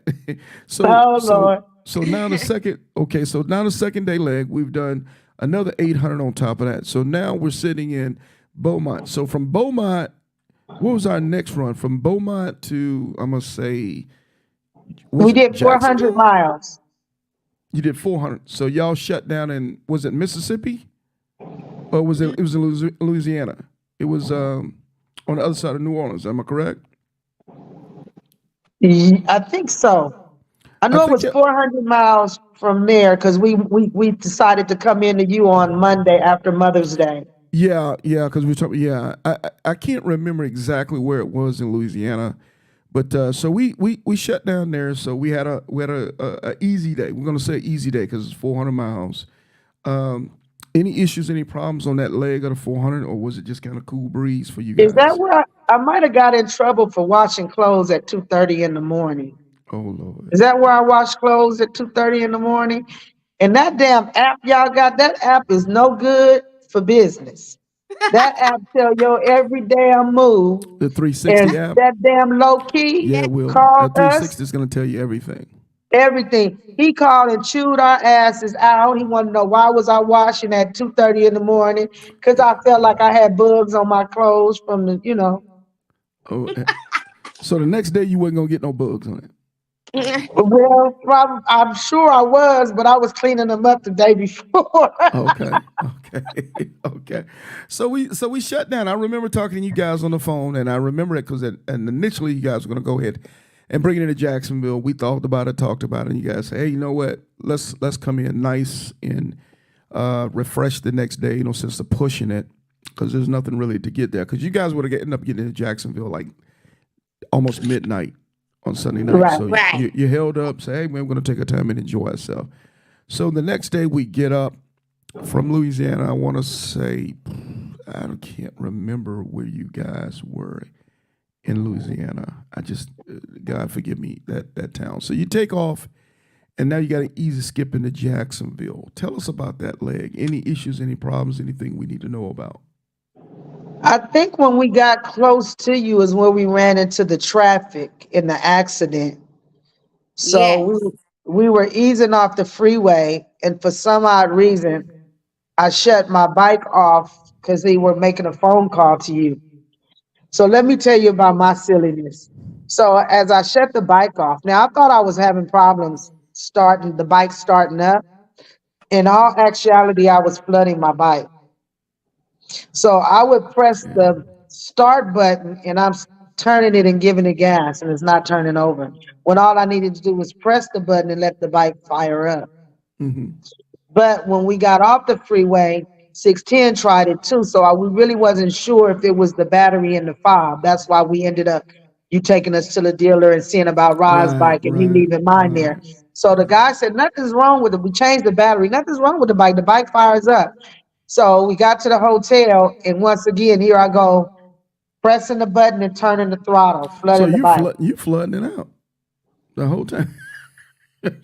so Oh so Lord. so now the second. Okay, so now the second day leg, we've done another 800 on top of that. So now we're sitting in Beaumont. So from Beaumont, what was our next run? From Beaumont to I'm gonna say, was We it did 400 Jacksonville? miles. You did 400. So y'all shut down in was it Mississippi or was it was in Louisiana? It was on the other side of New Orleans. Am I correct? I think so. I I know it think was that 400 miles from there because we decided to come into you on Monday after Mother's Day. yeah, because we're talking. Yeah, I can't remember exactly where it was in Louisiana, but so we shut down there. So we had a easy day. We're gonna say easy day because it's 400 miles. Um, any issues, any problems on that leg of the 400, or was it just kind of cool breeze for you Is that guys? where I might have got in trouble for washing clothes at 2:30 in the morning? Oh Lord, Is that where I wash clothes at 2:30 in the morning? And that damn app y'all got, that app is no good for business. That app tell your every damn move. the And 360 app. that damn low key Yeah, That, it will. called That us 360 is gonna tell you everything. everything. He called and chewed our asses out. He wanted to know why was I washing at 2:30 in the morning? Because I felt like I had bugs on my clothes from the. Oh, so the next day you wasn't gonna get no bugs on it. Well, probably, I'm sure I was, but I was cleaning them up the day before. Okay, okay, okay. So we shut down. I remember talking to you guys on the phone, and I remember it because and initially you guys were going to go ahead and bring it into Jacksonville. We thought about it, talked about it, and you guys say, hey, you know what? Let's come in nice and refresh the next day. Since the pushing it, because there's nothing really to get there. Because you guys would have ended up getting into Jacksonville like almost midnight on Sunday night. Right. So right. you held up, say, hey, man, we're going to take our time and enjoy ourselves. So the next day we get up from Louisiana. I want to say, I can't remember where you guys were in Louisiana. God forgive me, that town. So you take off, and now you got an easy skip into Jacksonville. Tell us about that leg. Any issues, any problems, anything we need to know about? I think when we got close to you is when we ran into the traffic in the accident. So we Yes. we were easing off the freeway, and for some odd reason, I shut my bike off because they were making a phone call to you. So let me tell you about my silliness. So as I shut the bike off, now I thought I was having problems starting the bike starting up. In all actuality, I was flooding my bike. So I would press Okay. the start button and turning it and giving it gas and it's not turning over. When all I needed to do was press the button and let the bike fire up. Mm-hmm. But when we got off the freeway, 610 tried it too. So we really wasn't sure if it was the battery in the fob. That's why we ended up you taking us to the dealer and seeing about Rod's Right, bike and me right, leaving mine right. there. So the guy said, nothing's wrong with it. We changed the battery. Nothing's wrong with the bike. The bike fires up. So we got to the hotel, and once again, here I go, pressing the button and turning the throttle, So flooding the bike. you flooding it out the whole time.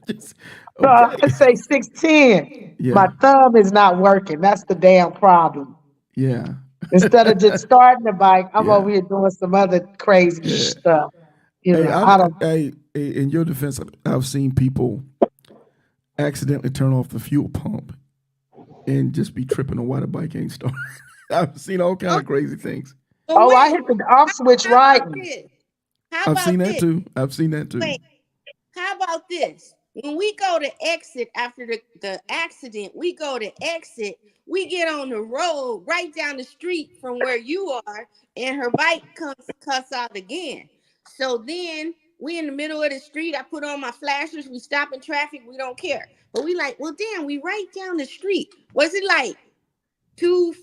Just, So okay. I say 610. Yeah, My thumb is not working. That's the damn problem. yeah, Instead of just starting the bike, I'm yeah, over here doing some other crazy yeah. stuff. Hey, I don't. in your defense, I've seen people accidentally turn off the fuel pump and just be tripping on why the bike ain't starting. I've seen all kind Oh, of crazy things. but Oh, I wait. hit the off switch How right. about this? How I've seen about that this? too. I've seen that too. Wait. How about this? When we go to exit after the accident, we go to exit. We get on the road right down the street from where you are, and her bike comes cuss out again. So then we in the middle of the street. I put on my flashers. We stop in traffic. We don't care. But we like, well, damn, we right down the street. Was it like two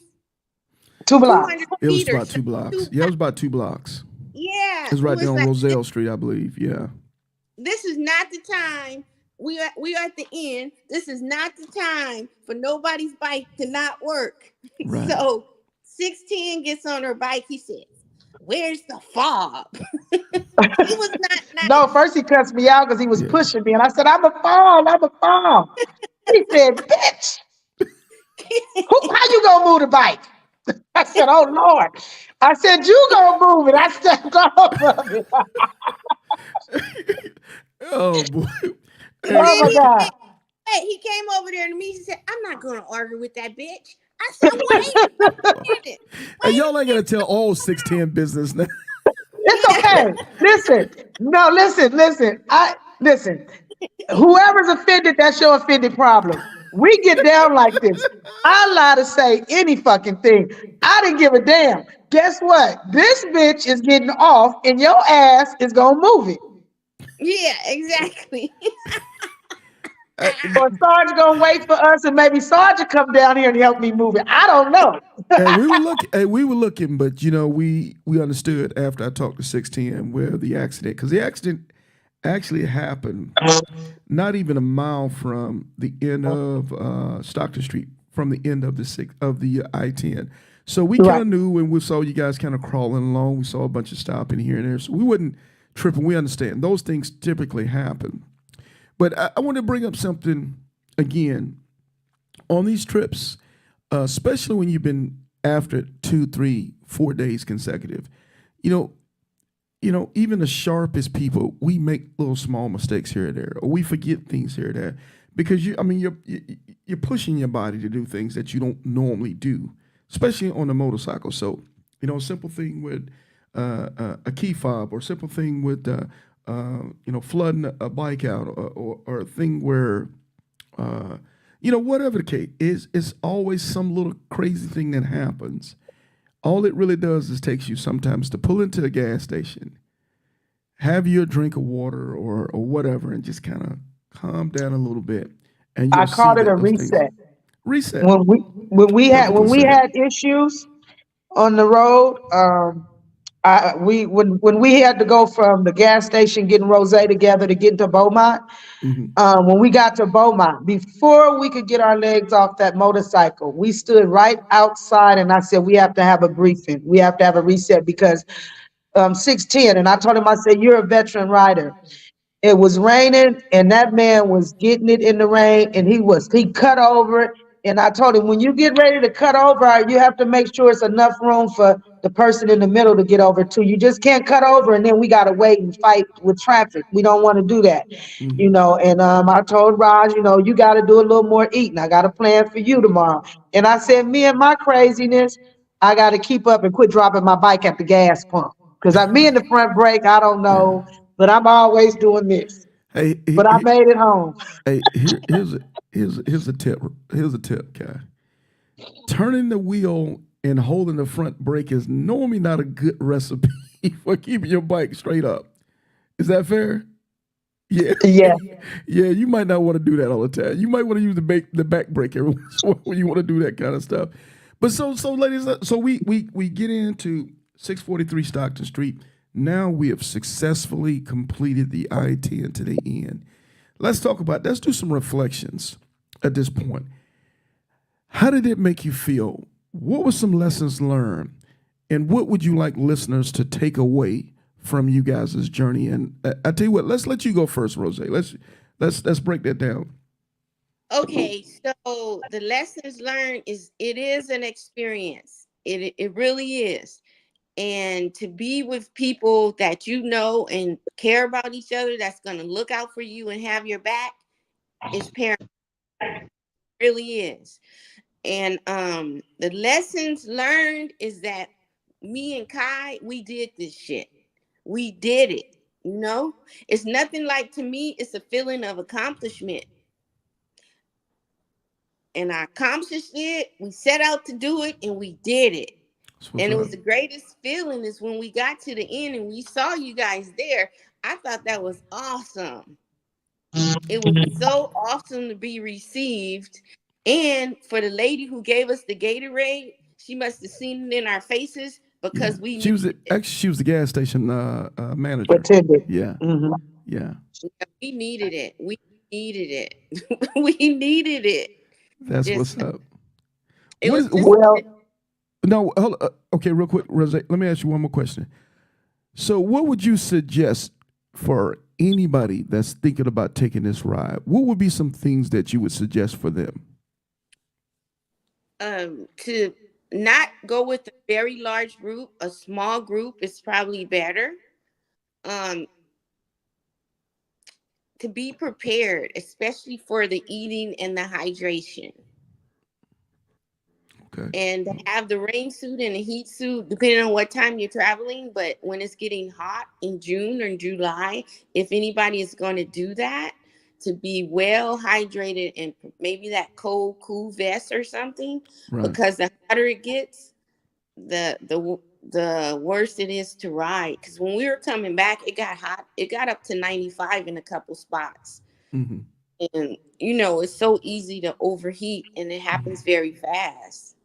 Two two blocks. hundred It was feet or about something? 2 blocks. Yeah, it was about 2 blocks. Yeah, It was we right there was on like, Roselle Street, I believe. Yeah. this is not the time. We are at the end. This is not the time for nobody's bike to not work. Right. So 610 gets on her bike. He says, "Where's the fob?" He was not No, nice. first he cussed me out because he was Yeah. pushing me, and I said, "I'm a fall. I'm a fall." He said, "Bitch, how you gonna move the bike?" I said, "Oh Lord." I said, "You gonna move it." I stepped off of it. Oh boy. And Hey, Oh then my he God. he came over there to me. He said, "I'm not gonna argue with that bitch." I said, "Wait a minute. hey, Wait y'all a ain't gonna tell all 610 business now. It's minute." okay. Listen. No, listen. Listen. Whoever's offended, that's your offended problem. We get down like this. I allowed to say any fucking thing. I didn't give a damn. Guess what? This bitch is getting off and your ass is gonna move it. Yeah, exactly. And Or Sarge gonna wait for us and maybe Sarge will come down here and help me move it. I don't know. we were looking, but we understood after I talked to 610 where the accident, because the accident actually happened not even a mile from the end of Stockton Street, from the end of the I-10. So we kind Right. of knew when we saw you guys kind of crawling along. We saw a bunch of stopping here and there, so we wasn't tripping. We understand those things typically happen. But I want to bring up something again on these trips, especially when you've been after it 2, 3, 4 days consecutive. You know, even the sharpest people, we make little small mistakes here or there, or we forget things here or there, because you're pushing your body to do things that you don't normally do, especially on a motorcycle. So, a simple thing with a key fob, or a simple thing with flooding a bike out, or a thing where whatever the case is, it's always some little crazy thing that happens. All it really does is takes you sometimes to pull into a gas station, have your drink of water or whatever, and just kind of calm down a little bit, and I you'll see called it a that those things reset. reset. When we Perfectly said. had issues on the road, when we had to go from the gas station getting Rozay together to get to Beaumont, Hmm. when we got to Beaumont, before we could get our legs off that motorcycle, we stood right outside and I said, we have to have a briefing. We have to have a reset because 610, and I told him, I said, you're a veteran rider. It was raining and that man was getting it in the rain and he cut over it. And I told him, when you get ready to cut over, you have to make sure it's enough room for the person in the middle to get over too. You just can't cut over and then we got to wait and fight with traffic. We don't want to do that, Hmm. And I told Raj, you got to do a little more eating. I got a plan for you tomorrow. And I said, me and my craziness, I got to keep up and quit dropping my bike at the gas pump. Because me in the front brake, I don't Yeah. know, but I'm always doing this. Hey, But I made it home. hey, here's a tip. Here's a tip, guy. Turning the wheel and holding the front brake is normally not a good recipe for keeping your bike straight up. Is that fair? Yeah. Yeah. Yeah, you might not want to do that all the time. You might want to use the back brake every once in a while when you want to do that kind of stuff. But so ladies, so we get into 643 Stockton Street. Now we have successfully completed the I-10 to the end. Let's do some reflections at this point. How did it make you feel? What were some lessons learned? And what would you like listeners to take away from you guys' journey? And I tell you what, let's let you go first, Rozay. Let's break that down. Okay, so the lessons learned is it is an experience. It really is. And to be with people that you know and care about each other, that's going to look out for you and have your back, is paramount. It really is. And the lessons learned is that me and Kai, we did this shit. We did it. It's nothing like, to me, it's a feeling of accomplishment. And I accomplished it. We set out to do it and we did it. That's what's And it up. was the greatest feeling is when we got to the end and we saw you guys there. I thought that was awesome. It was so awesome to be received. And for the lady who gave us the Gatorade, she must have seen it in our faces Yeah, because we needed it. she was the gas station manager. Attended. Yeah, Hmm. yeah, We needed it. We needed it. We needed it. that's what's Just up. it What was is just what? Well, No, okay, real quick, Rozay. Let me ask you one more question. So, what would you suggest for anybody that's thinking about taking this ride? What would be some things that you would suggest for them? to not go with a very large group. A small group is probably better. Um, to be prepared, especially for the eating and the hydration. Okay, And to have the rain suit and the heat suit, depending on what time you're traveling. But when it's getting hot in June or July, if anybody is going to do that, to be well hydrated and maybe that cold, cool vest or something, right. because the hotter it gets, the the worse it is to ride. Because when we were coming back, it got hot. It got up to 95 in a couple spots. Mm-hmm. And, you know, it's so easy to overheat and it happens very fast.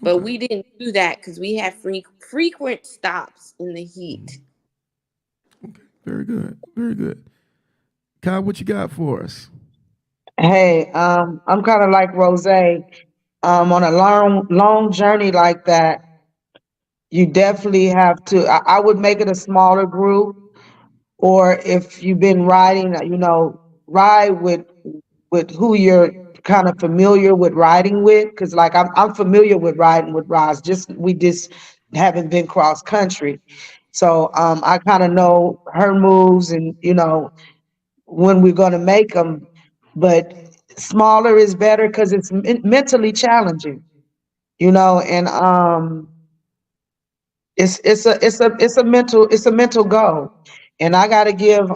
But Okay. we didn't do that because we had frequent stops in the heat. Okay. Very good. Very good. Kai, what you got for us? Hey, I'm kind of like Rozay. On a long journey like that, you definitely have to. I would make it a smaller group, or if you've been riding, ride with who you're kind of familiar with riding with. Because like I'm familiar with riding with Roz. We just haven't been cross country, so I kind of know her moves and when we're going to make them. But smaller is better because it's mentally challenging, and it's a mental goal. And I got to give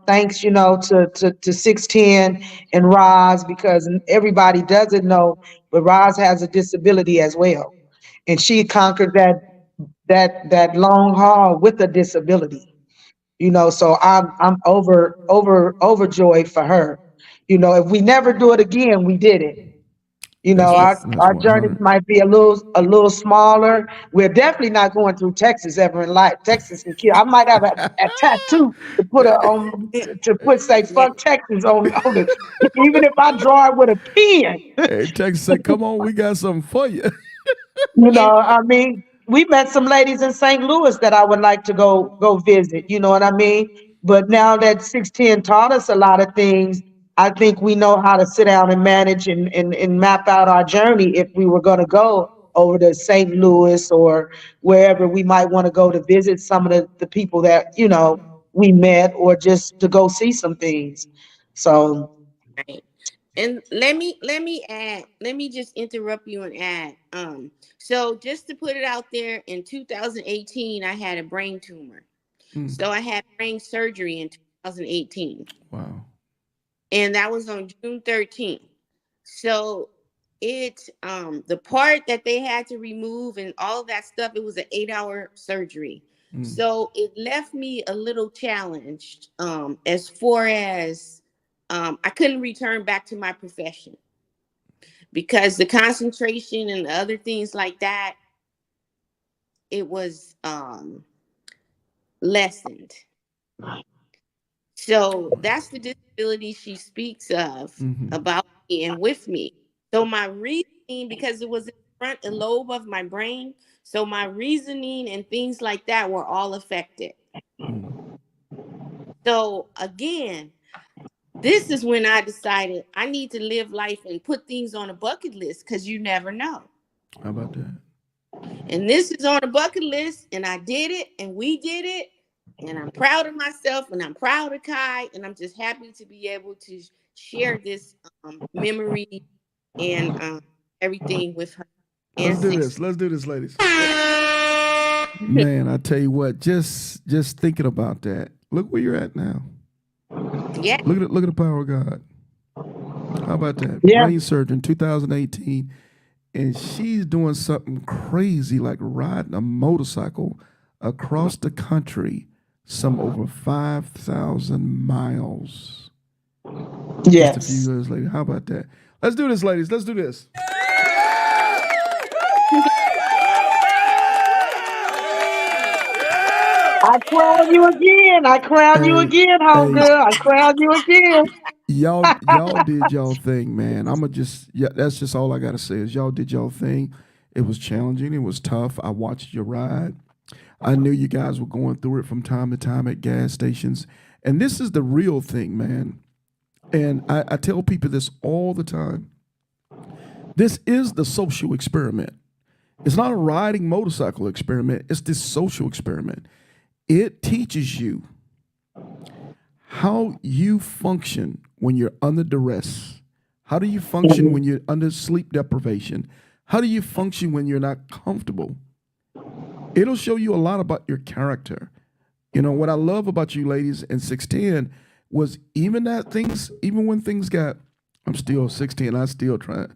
thanks, to 610 and Roz, because everybody doesn't know, but Roz has a disability as well, and she conquered that long haul with a disability. So I'm overjoyed for her. If we never do it again, we did it. That's Yes. that's Our journeys 100. might be a little smaller. We're definitely not going through Texas ever in life. Texas can kill. I might have a tattoo to put say Yeah. fuck Texas on it. Even if I draw it with a pen. Hey, Texas said, "Come on, we got something for you." And I mean, we met some ladies in St. Louis that I would like to go visit, you know what I mean? But now that 610 taught us a lot of things, I think we know how to sit down and manage and map out our journey if we were going to go over to St. Louis or wherever we might want to go to visit some of the people that, we met, or just to go see some things. So, right. And let me just interrupt you and add. So just to put it out there, in 2018, I had a brain tumor. Mm, So I had brain surgery in 2018. wow. And that was on June 13th. So the part that they had to remove and all that stuff, it was an 8-hour surgery. Mm, So it left me a little challenged, as far as I couldn't return back to my profession because the concentration and the other things like that, it was lessened. So that's the disability she speaks of mm-hmm. about me and with me. So my reasoning, because it was in the front lobe of my brain, so my reasoning and things like that were all affected. Mm. So again, this is when I decided I need to live life and put things on a bucket list because you never know. How about that? And this is on a bucket list, and I did it, and we did it, and I'm proud of myself, and I'm proud of Kai, and I'm just happy to be able to share this memory and everything with her and Let's do six. this. Let's do this, ladies. Yeah, Man, I tell you what, just thinking about that. Look where you're at now. yeah, Look at the power of God. How about that? yeah, Brain surgeon, 2018, and she's doing something crazy like riding a motorcycle across the country, some over 5,000 miles. Just a few yes. years later. How about that? Let's do this, ladies. Let's do this. I crown you again. I crown you Hey, again, hey, homegirl. I crown you again. y'all did y'all thing, man. I'ma just yeah, that's just all I gotta say is y'all did y'all thing. It was challenging, it was tough. I watched you ride. I knew you guys were going through it from time to time at gas stations. And this is the real thing, man. And I tell people this all the time. This is the social experiment. It's not a riding motorcycle experiment, it's this social experiment. It teaches you how you function when you're under duress. How do you function when you're under sleep deprivation? How do you function when you're not comfortable? It'll show you a lot about your character. You know, what I love about you ladies in 610 was even when things got, I'm still 610, I still trying,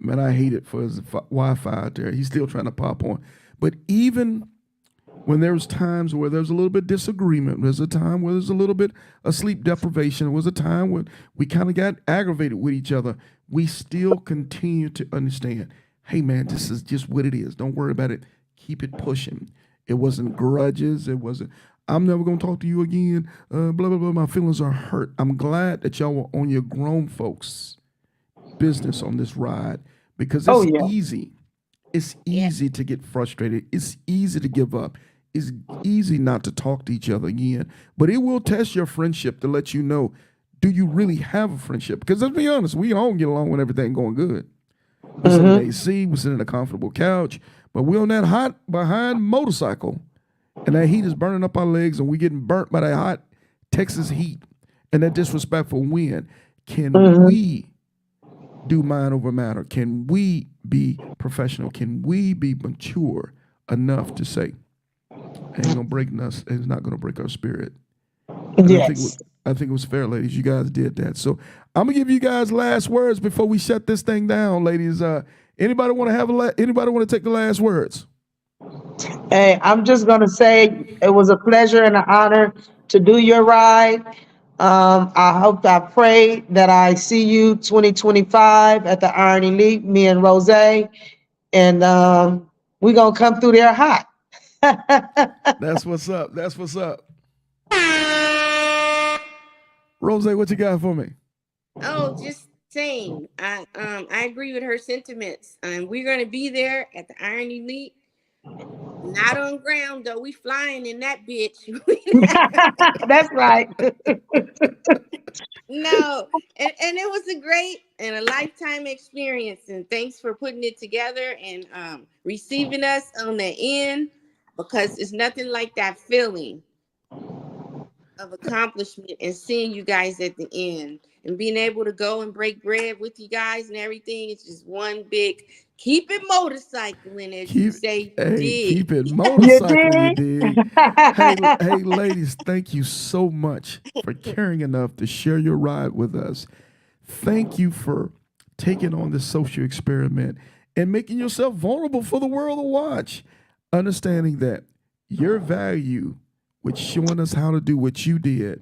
man, I hate it for his Wi-Fi out there. He's still trying to pop on. But even when there's times where there's a little bit disagreement, there's a time where there's a little bit of sleep deprivation, there was a time when we kind of got aggravated with each other, we still continue to understand, hey man, this is just what it is. Don't worry about it. Keep it pushing. It wasn't grudges. It wasn't, I'm never going to talk to you again. Blah, blah, blah. My feelings are hurt. I'm glad that y'all were on your grown folks' business on this ride because Oh it's yeah. easy. It's Yeah. easy to get frustrated. It's easy to give up. It's easy not to talk to each other again. But it will test your friendship to let you know, do you really have a friendship? Because let's be honest, we all get along when everything going good. We sit in AC, we sit in a comfortable couch, but we on that hot behind motorcycle, and that heat is burning up our legs, and we getting burnt by that hot Texas heat and that disrespectful wind. Can we do mind over matter? Can we be professional? Can we be mature enough to say, ain't gonna break us, it's not gonna break our spirit? And Yes. I think it was fair, ladies. You guys did that. So I'm gonna give you guys last words before we shut this thing down, ladies. Anybody want to have anybody want to take the last words? Hey, I'm just gonna say it was a pleasure and an honor to do your ride. I pray that I see you 2025 at the Iron Elite, me and Rozay, and we're gonna come through there hot. That's what's up. That's what's up. Rose, what you got for me? Oh, just saying. I agree with her sentiments. We're gonna be there at the Iron Elite. Not on ground though. We flying in that bitch. That's right. No, and it was a great and a lifetime experience. And thanks for putting it together and receiving us on the end, because it's nothing like that feeling of accomplishment and seeing you guys at the end and being able to go and break bread with you guys and everything. It's just one big keep it motorcycling, as you say you Keep did. it You motorcycling, you dig? Hey, did? hey, ladies, thank you so much for caring enough to share your ride with us. Thank you for taking on this social experiment and making yourself vulnerable for the world to watch. Understanding that your value with showing us how to do what you did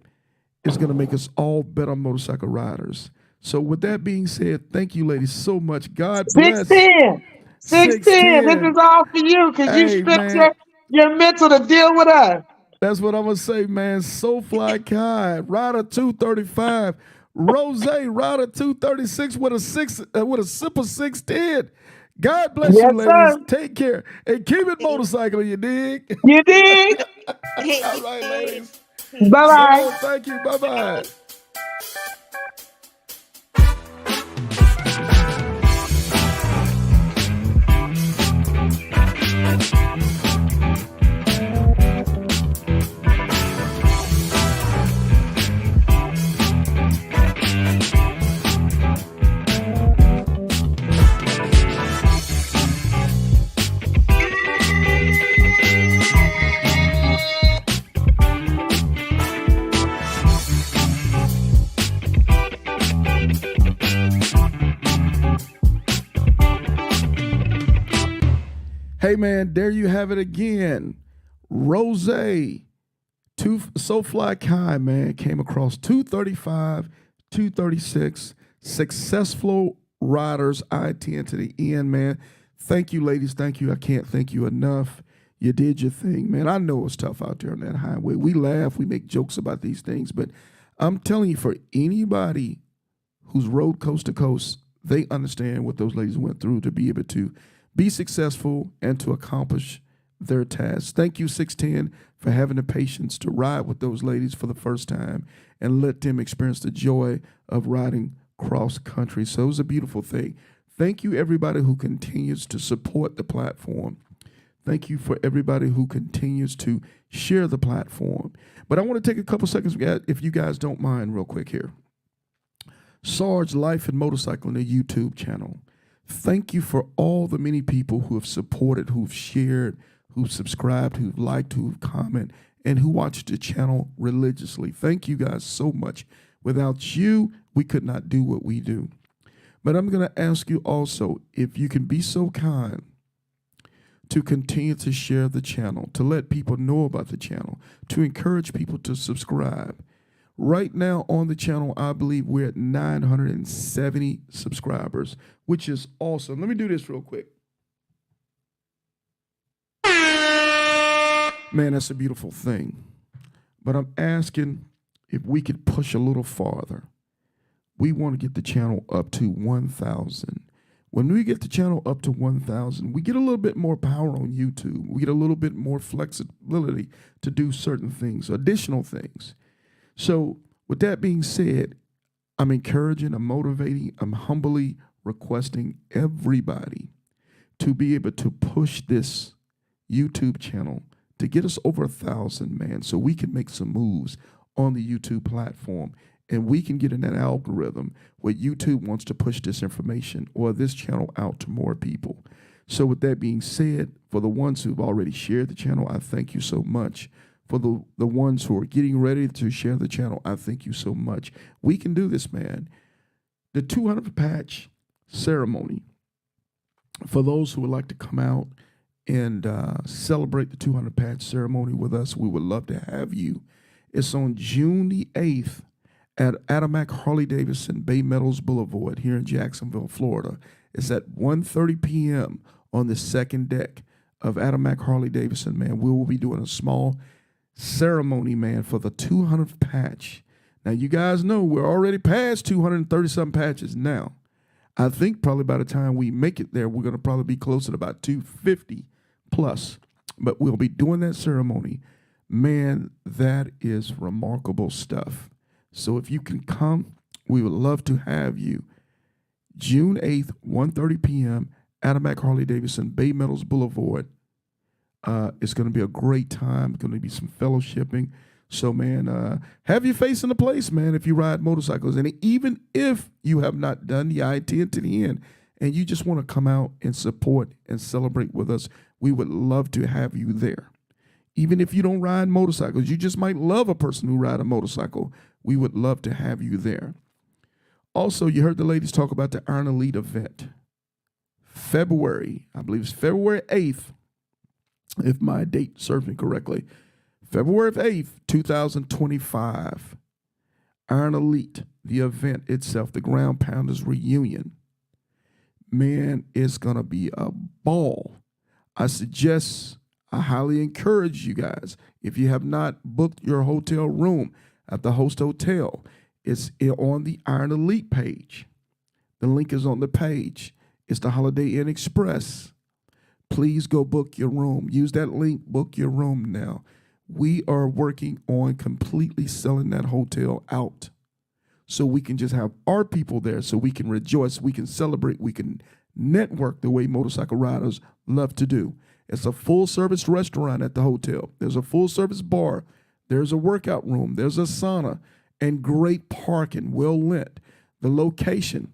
is going to make us all better motorcycle riders. So, with that being said, thank you, ladies, so much. God bless. 610. 610. This 610. is all for you because you Hey, stripped man. your mental to deal with us. That's what I'm gonna say, man. SoFlyKuy, Rider 235, Rozay, Rider 236 with a sip of 610. God bless you, Yes, ladies. sir. Take care and keep it motorcycling. You dig? You did. All right, ladies. Bye bye. So thank you. Bye bye. Hey man, there you have it again. Rozay, SoFlyKuy, man, came across 235, 236, successful riders, I-10 to the end, man. Thank you, ladies. Thank you. I can't thank you enough. You did your thing, man. I know it's tough out there on that highway. We laugh, we make jokes about these things, but I'm telling you, for anybody who's rode coast to coast, they understand what those ladies went through to be able to be successful and to accomplish their tasks. Thank you, 610, for having the patience to ride with those ladies for the first time and let them experience the joy of riding cross country. So it was a beautiful thing. Thank you, everybody who continues to support the platform. Thank you for everybody who continues to share the platform. But I want to take a couple seconds, if you guys don't mind, real quick here. Sarge Life and Motorcycling, the YouTube channel. Thank you for all the many people who have supported, who've shared, who've subscribed, who've liked, who've commented, and who watch the channel religiously. Thank you guys so much. Without you, we could not do what we do. But I'm going to ask you also, if you can be so kind to continue to share the channel, to let people know about the channel, to encourage people to subscribe. Right now on the channel, I believe we're at 970 subscribers, which is awesome. Let me do this real quick. Man, that's a beautiful thing. But I'm asking if we could push a little farther. We want to get the channel up to 1,000. When we get the channel up to 1,000, we get a little bit more power on YouTube. We get a little bit more flexibility to do certain things, additional things. So with that being said, I'm encouraging, I'm motivating, I'm humbly requesting everybody to be able to push this YouTube channel to get us over 1,000, man, so we can make some moves on the YouTube platform and we can get in that algorithm where YouTube wants to push this information or this channel out to more people. So with that being said, for the ones who've already shared the channel, I thank you so much. For the ones who are getting ready to share the channel, I thank you so much. We can do this, man. The 200 patch ceremony, for those who would like to come out and celebrate the 200 patch ceremony with us, we would love to have you. It's on June the 8th at Adamak Harley-Davidson Bay Meadows Boulevard here in Jacksonville, Florida. It's at 1:30 p.m. on the second deck of Adamak Harley-Davidson, man. We will be doing a small ceremony, man, for the 200th patch. Now, you guys know we're already past 230-something patches now. I think probably by the time we make it there, we're going to probably be closer to about 250 plus. But we'll be doing that ceremony. Man, that is remarkable stuff. So if you can come, we would love to have you. June 8th, 1:30 p.m., Adamak Harley-Davidson, Bay Meadows Boulevard. It's going to be a great time. It's going to be some fellowshipping. So, man, have your face in the place, man, if you ride motorcycles. And even if you have not done the I-10 to the end and you just want to come out and support and celebrate with us, we would love to have you there. Even if you don't ride motorcycles, you just might love a person who rides a motorcycle, we would love to have you there. Also, you heard the ladies talk about the Iron Elite event. February, I believe it's February 8th, if my date serves me correctly. February 8th, 2025. Iron Elite, the event itself, the Ground Pounders reunion. Man, it's going to be a ball. I highly encourage you guys, if you have not booked your hotel room at the host hotel, it's on the Iron Elite page. The link is on the page. It's the Holiday Inn Express. Please go book your room. Use that link, book your room now. We are working on completely selling that hotel out so we can just have our people there, so we can rejoice, we can celebrate, we can network the way motorcycle riders love to do. It's a full-service restaurant at the hotel. There's a full-service bar. There's a workout room. There's a sauna and great parking, well lit. The location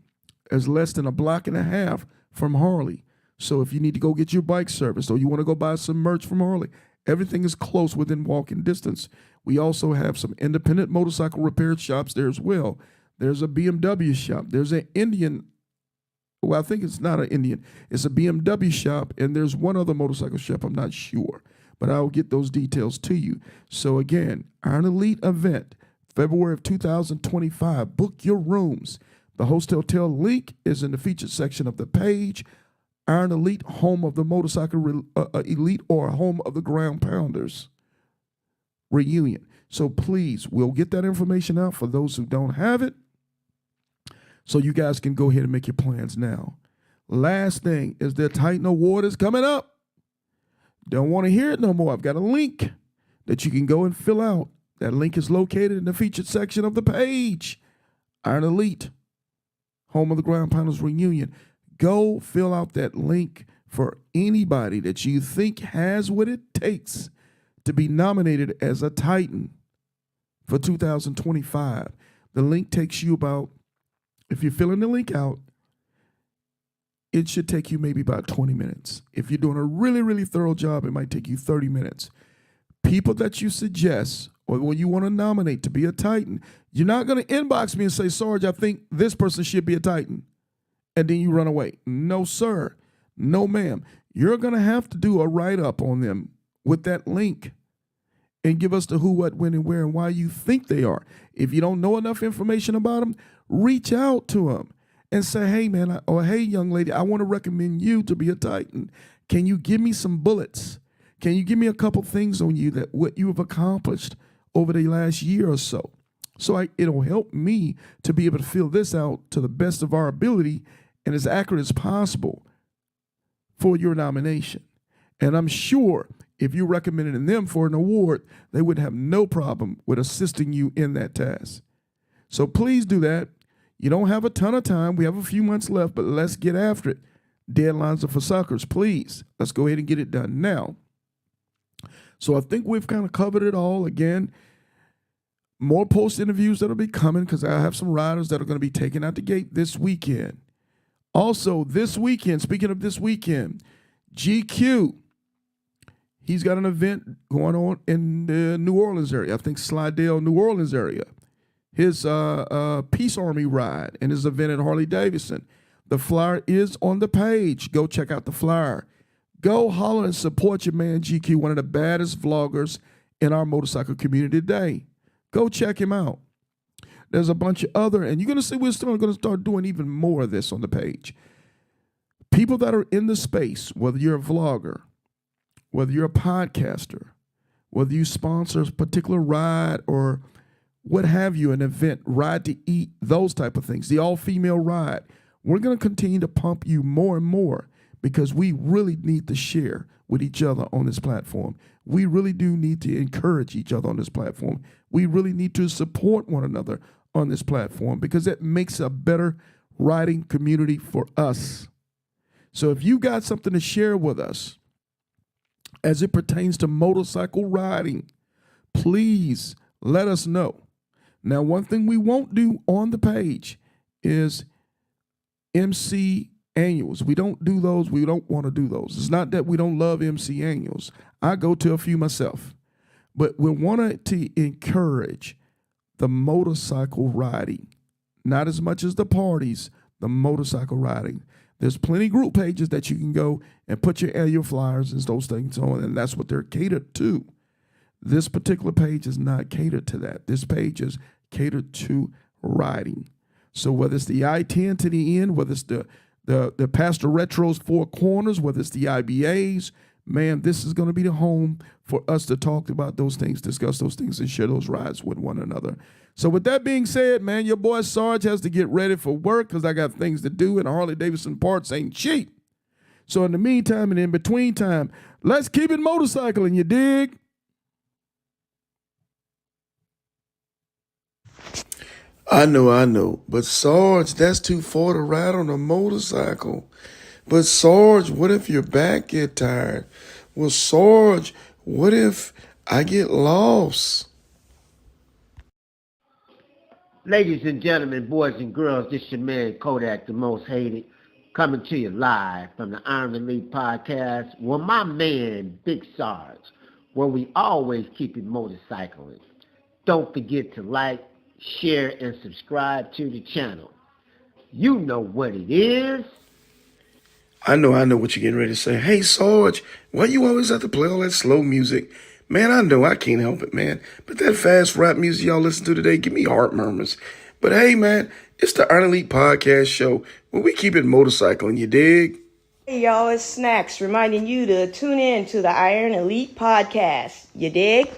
is less than a block and a half from Harley. So if you need to go get your bike serviced or you want to go buy some merch from Harley, everything is close within walking distance. We also have some independent motorcycle repair shops there as well. There's a BMW shop. There's an Indian, well, I think it's not an Indian. It's a BMW shop, and there's one other motorcycle shop. I'm not sure, but I'll get those details to you. So again, Iron Elite event, February of 2025. Book your rooms. The host hotel link is in the featured section of the page. Iron Elite, home of the motorcycle elite, or home of the Ground Pounders reunion. So please, we'll get that information out for those who don't have it, so you guys can go ahead and make your plans now. Last thing is the Titan Award is coming up. Don't want to hear it no more. I've got a link that you can go and fill out. That link is located in the featured section of the page. Iron Elite, home of the Ground Pounders reunion. Go fill out that link for anybody that you think has what it takes to be nominated as a Titan for 2025. The link takes you about, if you're filling the link out, it should take you maybe about 20 minutes. If you're doing a really, really thorough job, it might take you 30 minutes. People that you suggest or when you want to nominate to be a Titan, you're not going to inbox me and say, Sarge, I think this person should be a Titan, and then you run away. No, sir. No, ma'am. you're going to have to do a write-up on them with that link and give us the who, what, when, and where, and why you think they are. If you don't know enough information about them, reach out to them and say, hey, man, or hey, young lady, I want to recommend you to be a Titan. Can you give me some bullets? Can you give me a couple things on you that what you have accomplished over the last year or so? So it'll help me to be able to fill this out to the best of our ability and as accurate as possible for your nomination. And I'm sure if you recommended them for an award, they would have no problem with assisting you in that task. So please do that. You don't have a ton of time. We have a few months left, but let's get after it. Deadlines are for suckers. Please, let's go ahead and get it done now. So I think we've kind of covered it all. Again, more post interviews that'll be coming because I have some riders that are going to be taken out the gate this weekend. Also, this weekend, speaking of this weekend, GQ, he's got an event going on in the New Orleans area. I think Slidell, New Orleans area. His Peace Army ride and his event at Harley-Davidson. The flyer is on the page. Go check out the flyer. Go holler and support your man GQ, one of the baddest vloggers in our motorcycle community today. Go check him out. There's a bunch of other, and you're going to see we're still going to start doing even more of this on the page. People that are in the space, whether you're a vlogger, whether you're a podcaster, whether you sponsor a particular ride or what have you, an event, ride to eat, those type of things, the all-female ride, we're going to continue to pump you more and more because we really need to share with each other on this platform. We really do need to encourage each other on this platform. We really need to support one another on this platform because it makes a better riding community for us. So if you got something to share with us as it pertains to motorcycle riding, please let us know. Now, one thing we won't do on the page is MC annuals. We don't do those. We don't want to do those. It's not that we don't love MC annuals. I go to a few myself. But we wanted to encourage the motorcycle riding, not as much as the parties, the motorcycle riding. There's plenty of group pages that you can go and put your annual flyers and those things on, and that's what they're catered to. This particular page is not catered to that. This page is catered to riding. So whether it's the I-10 to the end, whether it's the Pastor Retro's Four Corners, whether it's the IBAs, man, this is going to be the home for us to talk about those things, discuss those things, and share those rides with one another. So with that being said, man, your boy Sarge has to get ready for work because I got things to do, and Harley-Davidson parts ain't cheap. So in the meantime and in between time, let's keep it motorcycling, you dig? I know. But Sarge, that's too far to ride on a motorcycle. But Sarge, what if your back get tired? Well, Sarge, what if I get lost? Ladies and gentlemen, boys and girls, this your man Kodak, the most hated, coming to you live from the Iron Elite Podcast with my man Big Sarge, where we always keep it motorcycling. Don't forget to like, share, and subscribe to the channel. You know what it is. I know what you're getting ready to say. Hey, Sarge, why you always have to play all that slow music? Man, I know I can't help it, man. But that fast rap music y'all listen to today, give me heart murmurs. But hey, man, it's the Iron Elite Podcast show where we keep it motorcycling, you dig? Hey, y'all, it's Snacks reminding you to tune in to the Iron Elite Podcast. You dig?